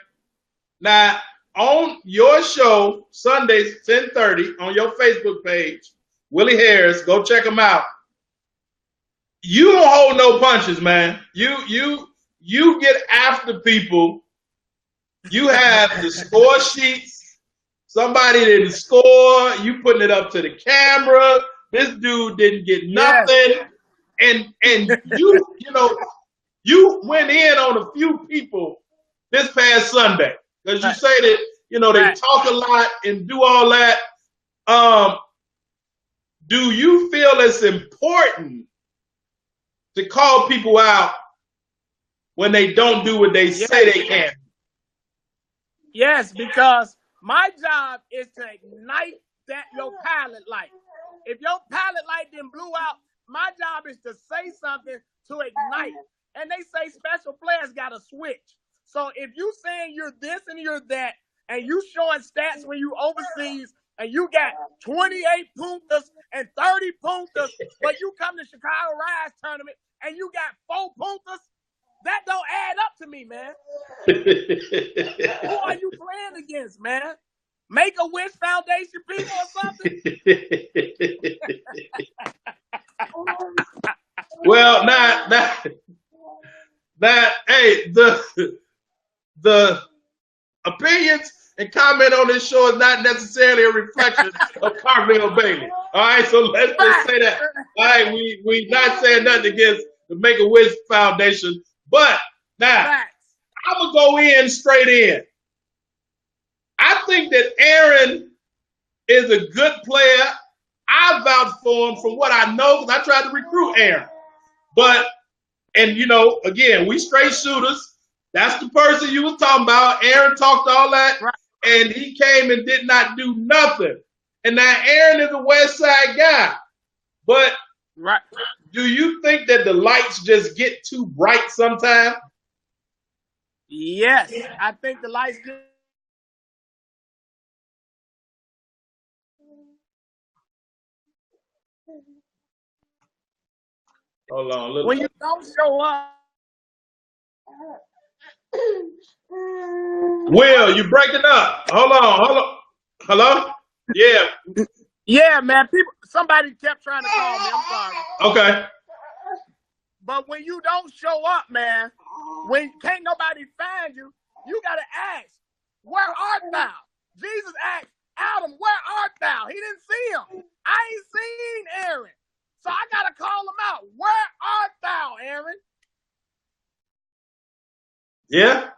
[SPEAKER 1] Now on your show Sundays 10:30 on your Facebook page, Willie Harris, go check him out. You don't hold no punches, man. You get after people. You have the score sheets. Somebody didn't score. You putting it up to the camera. This dude didn't get nothing. Yes. And you went in on a few people this past Sunday, because you say that they talk a lot and do all that. Do you feel it's important to call people out when they don't do what they say they can?
[SPEAKER 2] Yes, because my job is to ignite your pilot light. If your pilot light didn't blew out, my job is to say something to ignite. And they say special players got a switch. So if you saying you're this and you're that, and you showing stats when you overseas, and you got 28 puntas and 30 puntas, but you come to Chicago Rise tournament and you got 4 puntas, that don't add up to me, man. Who are you playing against, man? Make-A-Wish Foundation people or something?
[SPEAKER 1] Well, hey, the opinions and comment on this show is not necessarily a reflection of Karvell Bailey. All right, so let's just say that. All right, we not saying nothing against the Make-A-Wish Foundation, but now I'm gonna go in straight in. I think that Aaron is a good player. I vouch for him from what I know, because I tried to recruit Aaron. And again, we straight shooters. That's the person you was talking about. Aaron talked all that, and he came and did not do nothing. And now Aaron is a West Side guy. But do you think that the lights just get too bright sometimes?
[SPEAKER 2] Yes, I think the lights do.
[SPEAKER 1] Hold on.
[SPEAKER 2] When you don't show up.
[SPEAKER 1] Will, you breaking up. Hold on. Hello? Yeah.
[SPEAKER 2] Yeah, man. Somebody kept trying to call me. I'm sorry.
[SPEAKER 1] Okay.
[SPEAKER 2] But when you don't show up, man, when can't nobody find you, you got to ask, where art thou? Jesus asked Adam, where art thou? He didn't see him. I ain't seen Aaron. So I got to call him out. Where art thou, Aaron?
[SPEAKER 1] Yeah.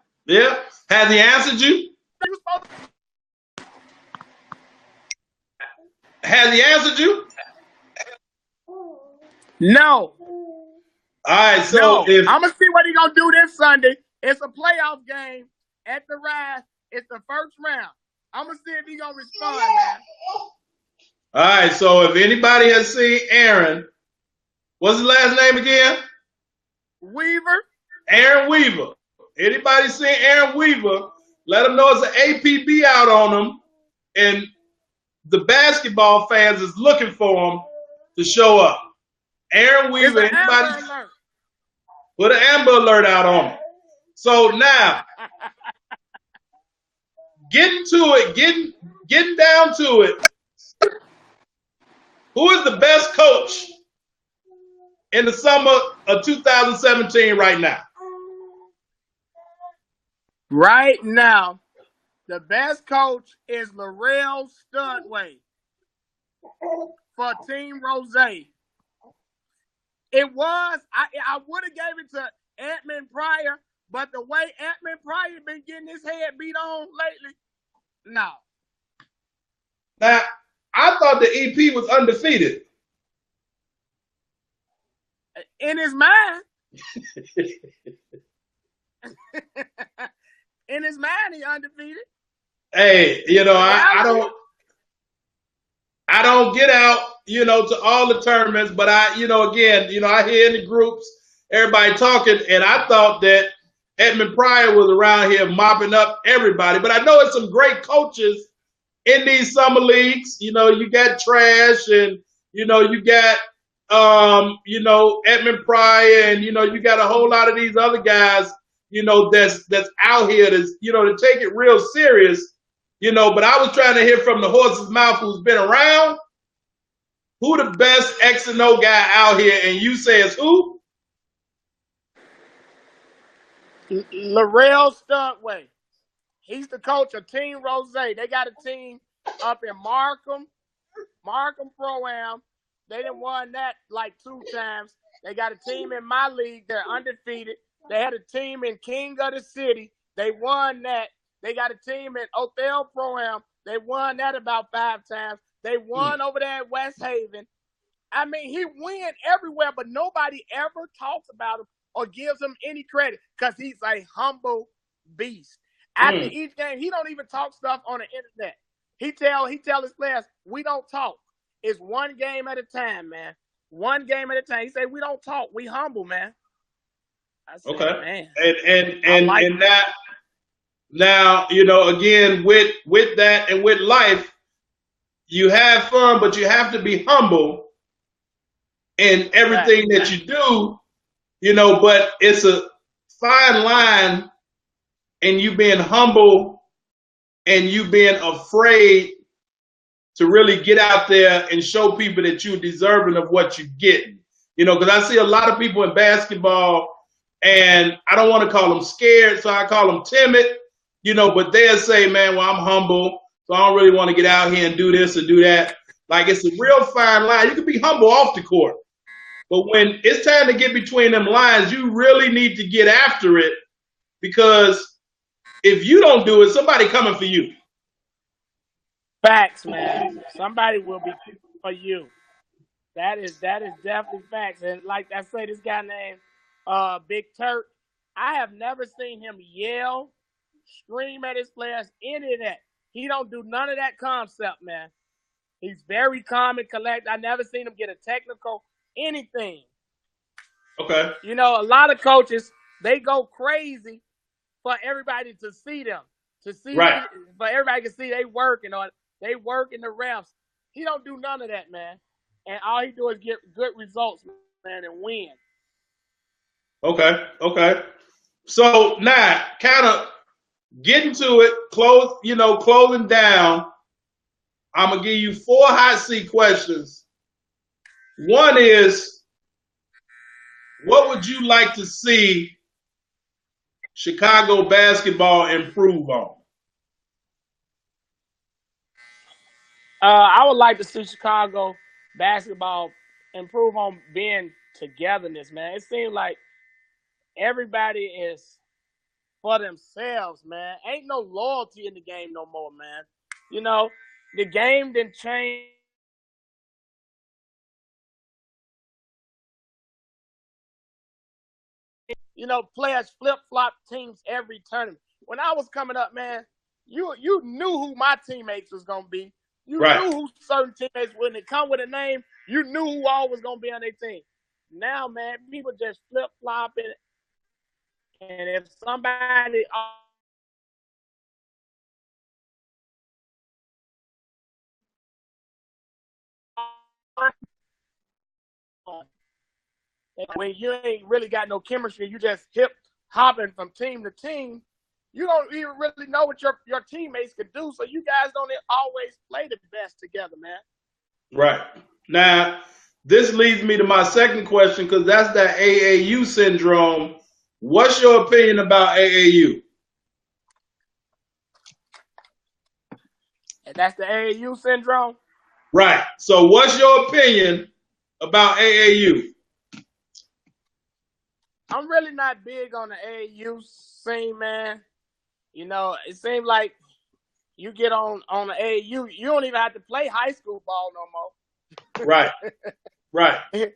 [SPEAKER 1] Has he answered you? Has he answered you?
[SPEAKER 2] No.
[SPEAKER 1] All right, so
[SPEAKER 2] I'm going to see what he's going to do this Sunday. It's a playoff game at the Rise. It's the first round. I'm going to see if he's going to respond, man.
[SPEAKER 1] All right, so if anybody has seen Aaron, what's his last name again?
[SPEAKER 2] Weaver.
[SPEAKER 1] Aaron Weaver. Anybody seen Aaron Weaver, let them know it's an APB out on him, and the basketball fans is looking for him to show up. Aaron Weaver, anybody put an Amber Alert out on him. So now, getting down to it, who is the best coach in the summer of 2017 right now?
[SPEAKER 2] Right now, the best coach is Laurel Studway for Team Rose. It was. I would have gave it to Edmund Pryor, but the way Edmund Pryor been getting his head beat on lately, no.
[SPEAKER 1] Now, I thought the EP was undefeated.
[SPEAKER 2] In his mind. In his mind, he undefeated.
[SPEAKER 1] Hey, I don't get out, to all the tournaments, but I hear in the groups, everybody talking, and I thought that Edmund Pryor was around here mopping up everybody. But I know it's some great coaches in these summer leagues. You got Trash, and you got Edmund Pryor, and you got a whole lot of these other guys, that's out here to take it real serious. But I was trying to hear from the horse's mouth who's been around, who the best X and O guy out here, and you say it's who?
[SPEAKER 2] Larrell Studway. He's the coach of Team Rose. They got a team up in Markham Pro-Am. They done won that like 2 times. They got a team in my league. They're undefeated. They had a team in King of the City. They won that. They got a team in Othell Pro-Am. They won that about 5 times. They won over there at West Haven. I mean, he win everywhere, but nobody ever talks about him or gives him any credit because he's a humble beast. After each game, he don't even talk stuff on the internet. He tell his players, we don't talk. It's one game at a time, man. One game at a time. He say, we don't talk. We humble, man. I said,
[SPEAKER 1] okay.
[SPEAKER 2] Man.
[SPEAKER 1] And that now, again, with that and with life, you have fun, but you have to be humble in everything that you do, but it's a fine line in you being humble and you being afraid to really get out there and show people that you're deserving of what you're getting. Because I see a lot of people in basketball, and I don't want to call them scared, so I call them timid, but they'll say, man, well, I'm humble, so I don't really want to get out here and do this or do that. Like, it's a real fine line. You can be humble off the court, but when it's time to get between them lines, you really need to get after it, because if you don't do it, somebody coming for you.
[SPEAKER 2] Facts, man. Somebody will be for you. That is definitely facts. And like I say, this guy named Big Turk, I have never seen him yell, scream at his players, any of that. He don't do none of that concept, man. He's very calm and collected. I never seen him get a technical, anything.
[SPEAKER 1] Okay.
[SPEAKER 2] A lot of coaches, they go crazy for everybody to see them.
[SPEAKER 1] Right.
[SPEAKER 2] For everybody to see they working or they work in the refs. He don't do none of that, man. And all he do is get good results, man, and win.
[SPEAKER 1] Okay. So now, kind of getting to it, closing down, I'm going to give you 4 hot seat questions. One is, what would you like to see Chicago basketball improve on?
[SPEAKER 2] I would like to see Chicago basketball improve on being togetherness, man. It seems like everybody is for themselves, man. Ain't no loyalty in the game no more, man. The game didn't change. Players flip-flop teams every tournament. When I was coming up, man, you knew who my teammates was going to be. You knew who certain teammates, when they come with a name, you knew who all was going to be on their team. Now, man, people just flip-flopping. And if somebody when you ain't really got no chemistry, you just hip-hopping from team to team, you don't even really know what your teammates could do, so you guys don't always play the best together, man.
[SPEAKER 1] Right. Now, this leads me to my second question, because that's that AAU syndrome. What's your opinion about AAU?
[SPEAKER 2] And that's the AAU syndrome?
[SPEAKER 1] Right. So what's your opinion about AAU?
[SPEAKER 2] I'm really not big on the AAU scene, man. You know, it seems like you get on the AAU, you don't even have to play high school ball no more.
[SPEAKER 1] Right. Right.
[SPEAKER 2] You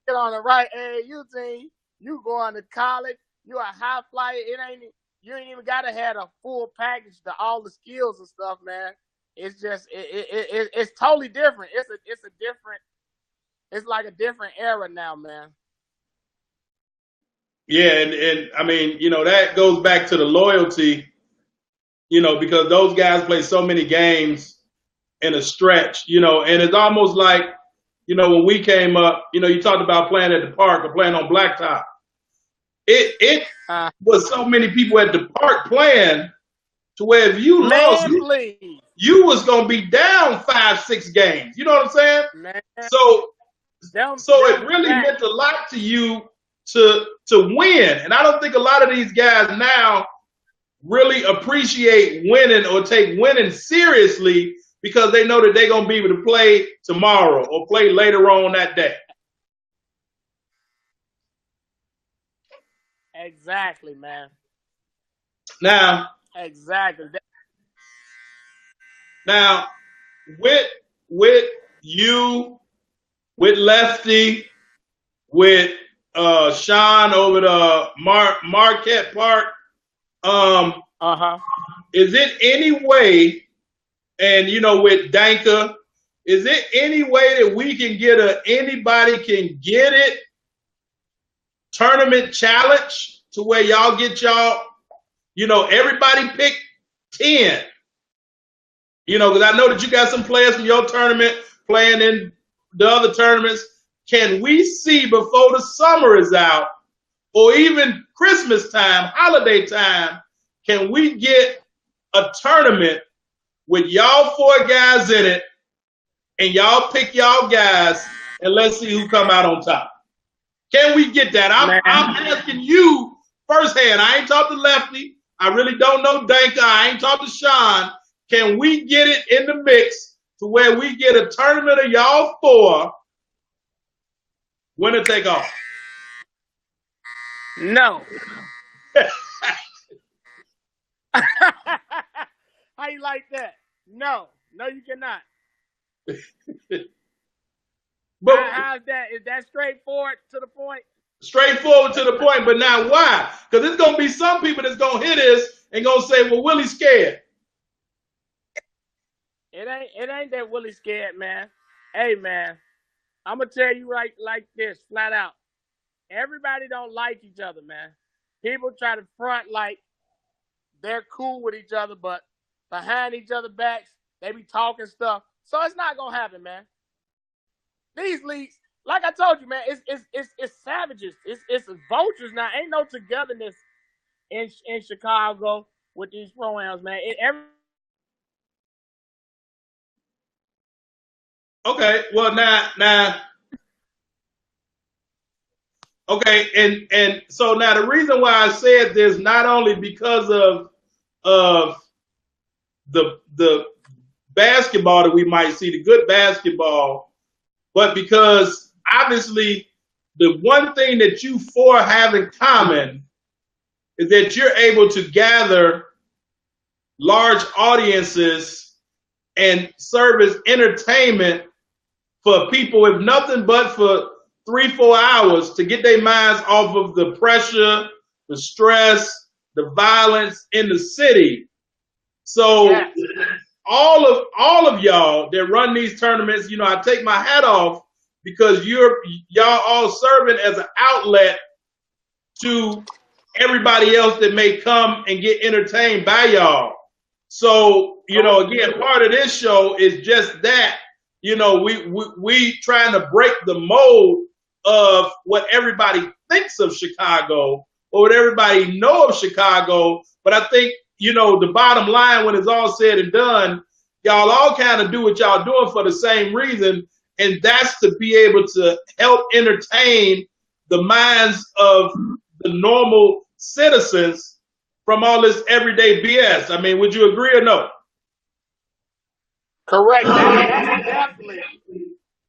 [SPEAKER 2] get on the right AAU team, you go on to college, you a high flyer. You ain't even gotta have a full package to all the skills and stuff, man. It's just it's totally different. It's like a different era now, man.
[SPEAKER 1] Yeah, and I mean, that goes back to the loyalty, because those guys play so many games in a stretch, and it's almost like, when we came up, you talked about playing at the park or playing on blacktop. It was so many people at the park playing to where if you lost, you was gonna be down 5-6 games. You know what I'm saying?
[SPEAKER 2] Man.
[SPEAKER 1] So it really meant a lot to you to win. And I don't think a lot of these guys now really appreciate winning or take winning seriously because they know that they're going to be able to play tomorrow or play later on that day.
[SPEAKER 2] Exactly, man.
[SPEAKER 1] Now,
[SPEAKER 2] exactly.
[SPEAKER 1] Now, with you, with Lefty, with Sean over the Marquette Park, is it any way, and with Danka, is it any way that we can get anybody can get it tournament challenge to where y'all get everybody pick 10? Because I know that you got some players from your tournament playing in the other tournaments. Can we see before the summer is out, or even Christmas time, holiday time, can we get a tournament with y'all 4 guys in it, and y'all pick y'all guys, and let's see who come out on top? Can we get that? I'm asking you firsthand. I ain't talked to Lefty. I really don't know Danka. I ain't talked to Sean. Can we get it in the mix to where we get a tournament of y'all 4? Winner take all.
[SPEAKER 2] No. How you like that? No, you cannot.
[SPEAKER 1] But
[SPEAKER 2] how's that? Is that straightforward to the point?
[SPEAKER 1] Straightforward to the point, but now why? Because there's gonna be some people that's gonna hear this and gonna say, "Well, Willie's scared."
[SPEAKER 2] It ain't that Willie scared, man. Hey, man, I'm gonna tell you like this, flat out. Everybody don't like each other, man. People try to front like they're cool with each other, but behind each other's backs, they be talking stuff. So it's not gonna happen, man. These leagues, like I told you, man, it's savages. It's vultures now. Ain't no togetherness in Chicago with these pro-ams, man.
[SPEAKER 1] Okay, well now. Okay, and so now the reason why I said this, not only because of the basketball that we might see, the good basketball, but because obviously the one thing that you 4 have in common is that you're able to gather large audiences and serve as entertainment for people, if nothing but for 3-4 hours, to get their minds off of the pressure, the stress, the violence in the city. So all of y'all that run these tournaments, I take my hat off because y'all all serving as an outlet to everybody else that may come and get entertained by y'all. So, again, part of this show is just that. We trying to break the mold of what everybody thinks of Chicago or what everybody know of Chicago. But I think, the bottom line, when it's all said and done, y'all all kind of do what y'all doing for the same reason, and that's to be able to help entertain the minds of the normal citizens from all this everyday BS. I mean, would you agree or no?
[SPEAKER 2] Correct. That's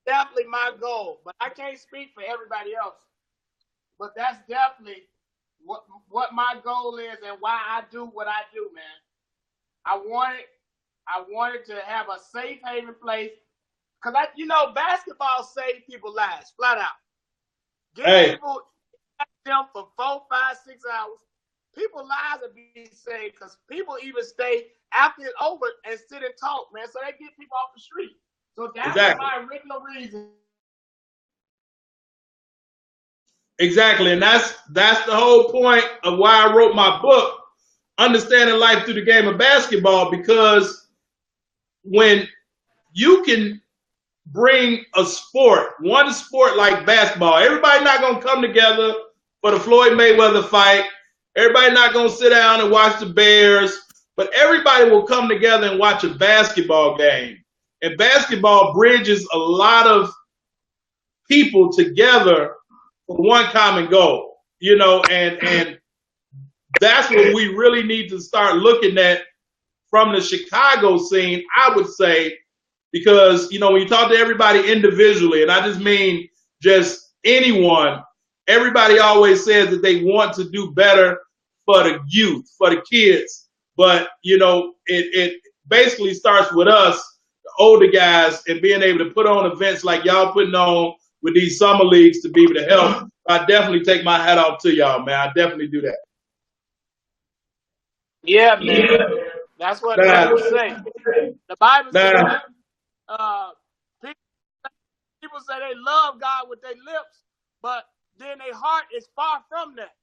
[SPEAKER 2] definitely my goal. But I can't speak for everybody else. but that's definitely what my goal is and why I do what I do, man. I wanted to have a safe haven place because basketball saves people lives flat out. Get people them for 4, 5, 6 hours. People's lives will be saved because people even stay after it's over and sit and talk, man. So they get people off the street. So that's my original reason.
[SPEAKER 1] Exactly, and that's the whole point of why I wrote my book, Understanding Life Through the Game of Basketball, because when you can bring one sport like basketball, everybody not going to come together for the Floyd Mayweather fight. Everybody not going to sit down and watch the Bears, but everybody will come together and watch a basketball game. And basketball bridges a lot of people together for one common goal, and that's what we really need to start looking at from the Chicago scene, I would say, because, when you talk to everybody individually, and I just mean just anyone, everybody always says that they want to do better for the youth, for the kids. But, it basically starts with us, the older guys, and being able to put on events like y'all putting on with these summer leagues to be able to help. I definitely take my hat off to y'all, man. I definitely do that.
[SPEAKER 2] Yeah, man. That's what the Bible says. The Bible says people say they love God with their lips, but then their heart is far from that.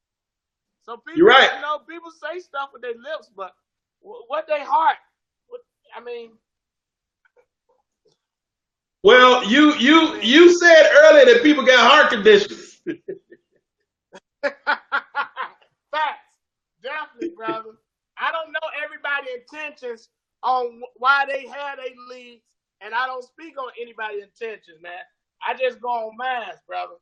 [SPEAKER 2] So people,
[SPEAKER 1] you're right.
[SPEAKER 2] People say stuff with their lips, but what their heart?
[SPEAKER 1] Well, you said earlier that people got heart conditions.
[SPEAKER 2] Facts, definitely, brother. I don't know everybody's intentions on why they had a leagues, and I don't speak on anybody's intentions, man. I just go on mine, brother.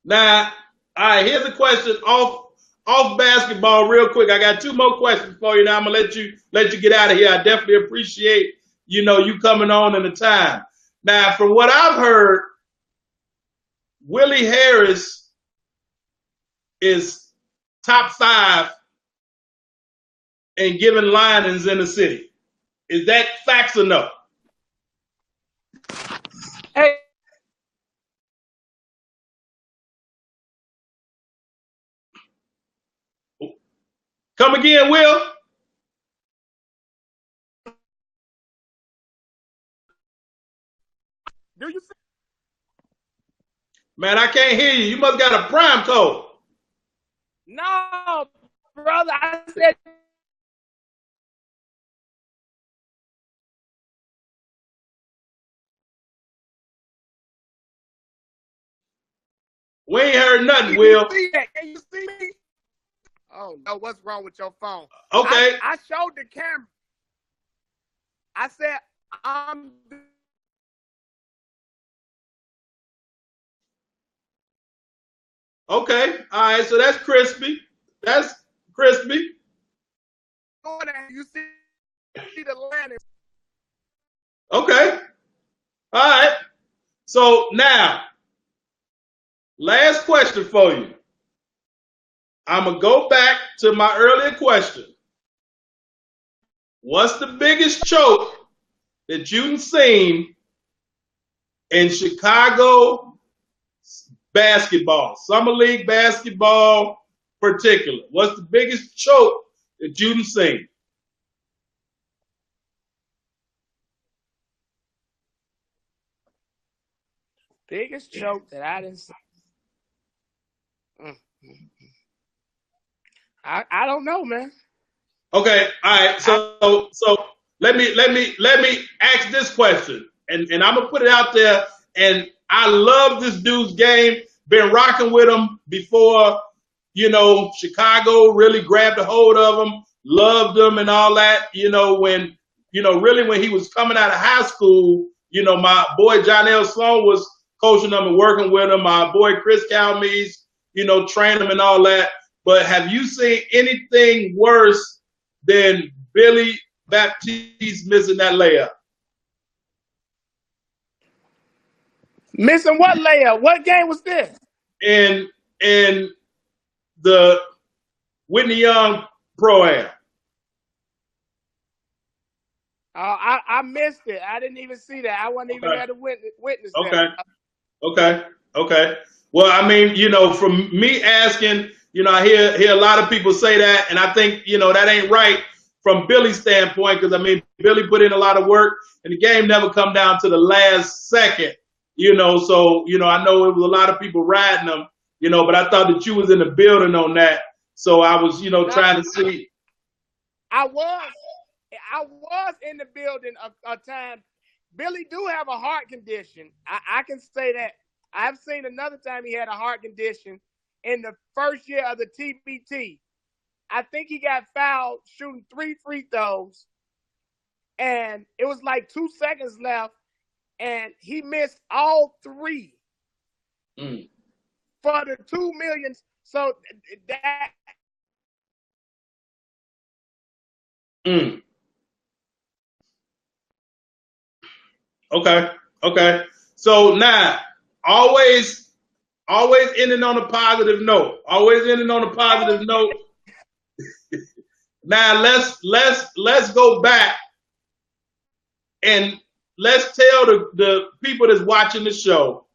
[SPEAKER 1] Now, all right, here's a question off basketball real quick. I got 2 more questions for you. Now I'm gonna let you get out of here. I definitely appreciate you coming on in the time. Now, from what I've heard, Willie Harris is top 5 in giving linings in the city. Is that facts or no?
[SPEAKER 2] Hey.
[SPEAKER 1] Come again, Will?
[SPEAKER 2] Do you see?
[SPEAKER 1] Man, I can't hear you. You must got a prime code.
[SPEAKER 2] No, brother. I said.
[SPEAKER 1] We ain't heard nothing, Will.
[SPEAKER 2] Can you see me? Oh, no. What's wrong with your phone?
[SPEAKER 1] Okay.
[SPEAKER 2] I showed the camera. I said,
[SPEAKER 1] Okay. All right. So that's crispy. That's crispy.
[SPEAKER 2] You see the landing.
[SPEAKER 1] Okay. All right. So now, last question for you. I'm going to go back to my earlier question. What's the biggest choke that you've seen in Chicago basketball, summer league basketball particular? What's the biggest choke that you've seen?
[SPEAKER 2] Biggest choke that I didn't see. I don't know, man.
[SPEAKER 1] Okay, all right. So let me ask this question, and I'm gonna put it out there. And I love this dude's game. Been rocking with him before, Chicago really grabbed a hold of him, loved him, and all that. When when he was coming out of high school, my boy John L. Sloan was coaching him and working with him. My boy Chris Calmes, trained him and all that. But have you seen anything worse than Billy Baptiste missing that layup?
[SPEAKER 2] Missing what layup? What game was this?
[SPEAKER 1] In in the Whitney Young Pro-Am?
[SPEAKER 2] I missed it. I didn't even see that. I wasn't even there to witness that.
[SPEAKER 1] Okay. Well, I mean, from me asking, I hear a lot of people say that, and I think, that ain't right from Billy's standpoint, because I mean, Billy put in a lot of work, and the game never come down to the last second, So, I know it was a lot of people riding them, but I thought that you was in the building on that, so I was, trying to see.
[SPEAKER 2] I was in the building a time. Billy do have a heart condition. I can say that. I've seen another time he had a heart condition in the first year of the TBT. I think he got fouled shooting 3 free throws, and it was like 2 seconds left, and he missed all 3 for the $2 million. So that.
[SPEAKER 1] Okay. So now, always ending on a positive note. Now let's go back and let's tell the people that's watching the show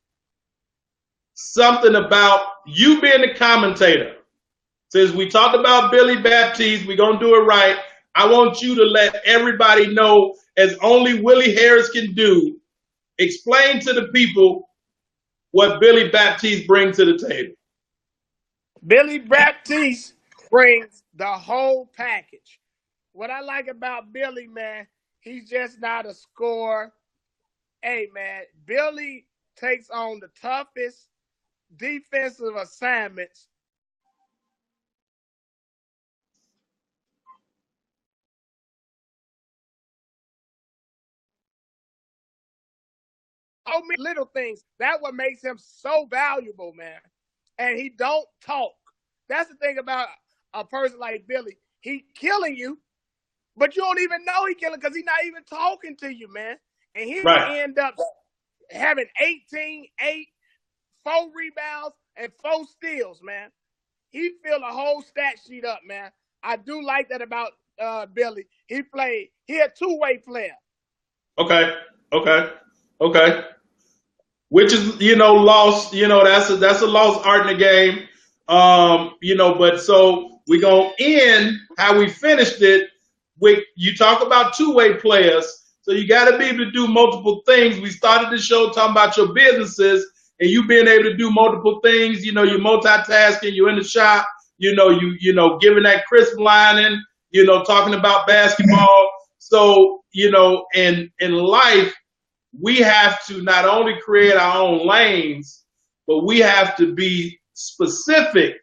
[SPEAKER 1] something about you being the commentator. Since we talked about Billy Baptiste, we're gonna do it right. I want you to let everybody know, as only Willie Harris can do, explain to the people what Billy Baptiste brings to the table.
[SPEAKER 2] Billy Baptiste brings the whole package. What I like about Billy, man, he's just not a scorer. Hey, man, Billy takes on the toughest defensive assignments. So many little things. That's what makes him so valuable, man. And he don't talk. That's the thing about a person like Billy. He killing you, but you don't even know he killing because he's not even talking to you, man. And he end up having 18, 8, 4 rebounds, and 4 steals, man. He filled a whole stat sheet up, man. I do like that about Billy. He a two-way player.
[SPEAKER 1] Okay. Which is, lost, that's a lost art in the game. But so we're going to end how we finished it with, you talk about two-way players. So you got to be able to do multiple things. We started the show talking about your businesses and you being able to do multiple things. You're multitasking, you're in the shop, you giving that crisp lining, talking about basketball. So, in life, we have to not only create our own lanes, but we have to be specific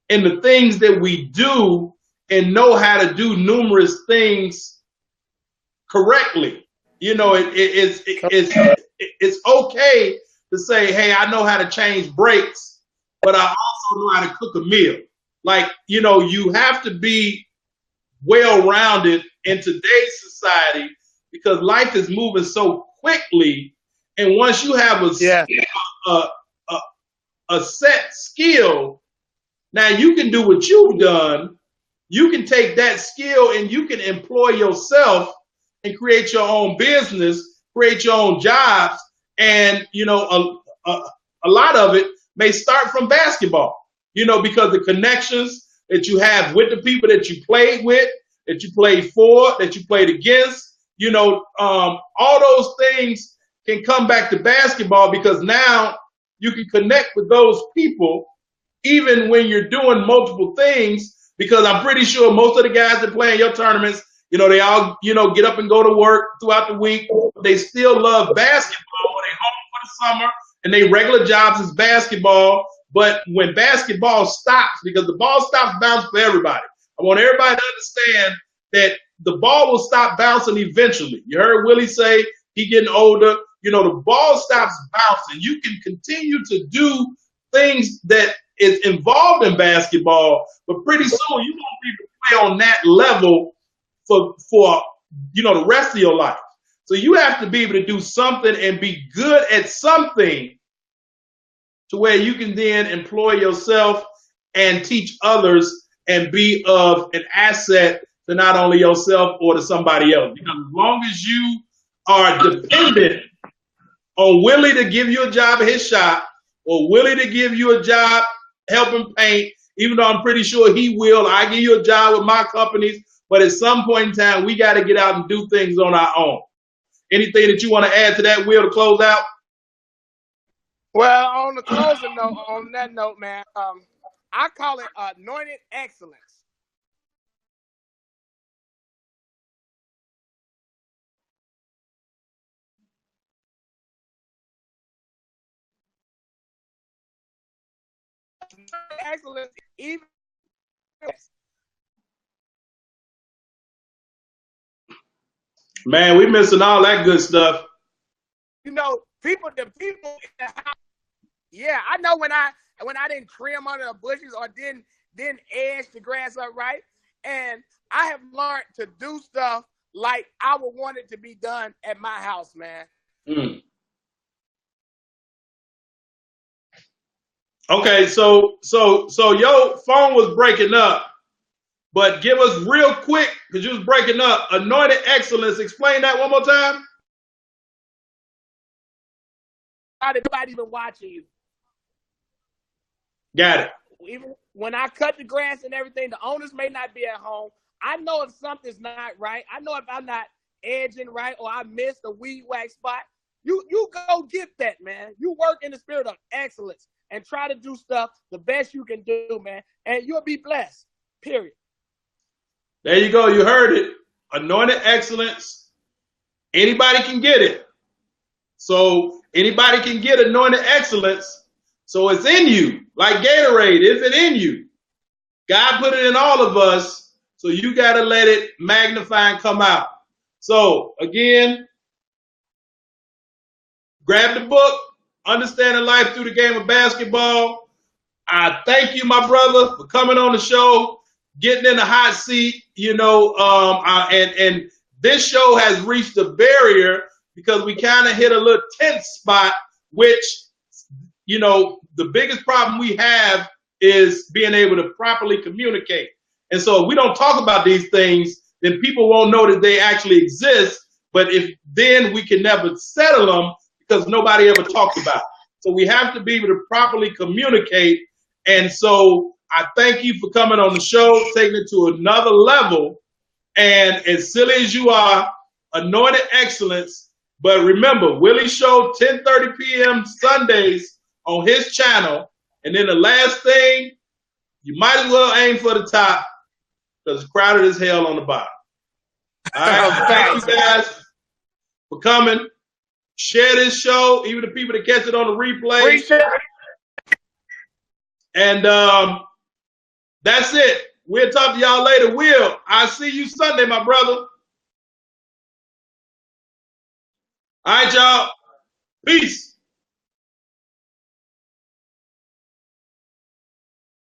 [SPEAKER 1] in the things that we do and know how to do numerous things correctly. It's okay to say, hey, I know how to change brakes, but I also know how to cook a meal. Like, you have to be well-rounded in today's society because life is moving so quickly. And once you have a set skill, now you can do what you've done. You can take that skill and you can employ yourself and create your own business, create your own jobs. And, a lot of it may start from basketball, because the connections that you have with the people that you played with, that you played for, that you played against, all those things can come back to basketball because now you can connect with those people even when you're doing multiple things, because I'm pretty sure most of the guys that play in your tournaments, they all, get up and go to work throughout the week. They still love basketball. They home for the summer and they regular jobs is basketball. But when basketball stops, because the ball stops bouncing for everybody, I want everybody to understand that the ball will stop bouncing eventually. You heard Willie say he getting older. The ball stops bouncing. You can continue to do things that is involved in basketball, but pretty soon you won't be able to play on that level for the rest of your life. So you have to be able to do something and be good at something to where you can then employ yourself and teach others and be of an asset to not only yourself or to somebody else. Because as long as you are dependent on Willie to give you a job at his shop or Willie to give you a job helping paint, even though I'm pretty sure he will, I give you a job with my companies, but at some point in time, we got to get out and do things on our own. Anything that you want to add to that, Will, to close out?
[SPEAKER 2] Well, on the closing note, on that note, man, I call it anointed excellence. Excellence, even.
[SPEAKER 1] Man, we missing all that good stuff.
[SPEAKER 2] You know, the people in the house. Yeah, I know when I didn't trim under the bushes or didn't edge the grass up right, and I have learned to do stuff like I would want it to be done at my house, man.
[SPEAKER 1] Mm. Okay, so your phone was breaking up, but give us real quick, because you was breaking up, anointed excellence. Explain that one more time.
[SPEAKER 2] Nobody's even watching you.
[SPEAKER 1] Got it.
[SPEAKER 2] Even when I cut the grass and everything, the owners may not be at home. I know if something's not right. I know if I'm not edging right or I missed a weed whack spot. You go get that, man. You work in the spirit of excellence and try to do stuff the best you can do, man. And you'll be blessed, period.
[SPEAKER 1] There you go. You heard it. Anointed excellence. Anybody can get it. So anybody can get anointed excellence. So it's in you. Like Gatorade, is it in you? God put it in all of us. So you got to let it magnify and come out. So again, grab the book, Understanding Life Through the Game of Basketball. I thank you, my brother, for coming on the show, getting in the hot seat, and this show has reached a barrier because we kind of hit a little tense spot, which, the biggest problem we have is being able to properly communicate. And so if we don't talk about these things, then people won't know that they actually exist. But then we can never settle them because nobody ever talks about it. So we have to be able to properly communicate. And so I thank you for coming on the show, taking it to another level. And as silly as you are, anointed excellence. But remember, Willie Show, 10:30 p.m. Sundays on his channel. And then the last thing, you might as well aim for the top because it's crowded as hell on the bottom. All right. Thank you guys for coming. Share this show, even the people that catch it on the replay. And that's it. We'll talk to y'all later. Will, I'll see you Sunday, my brother. All right, y'all. Peace.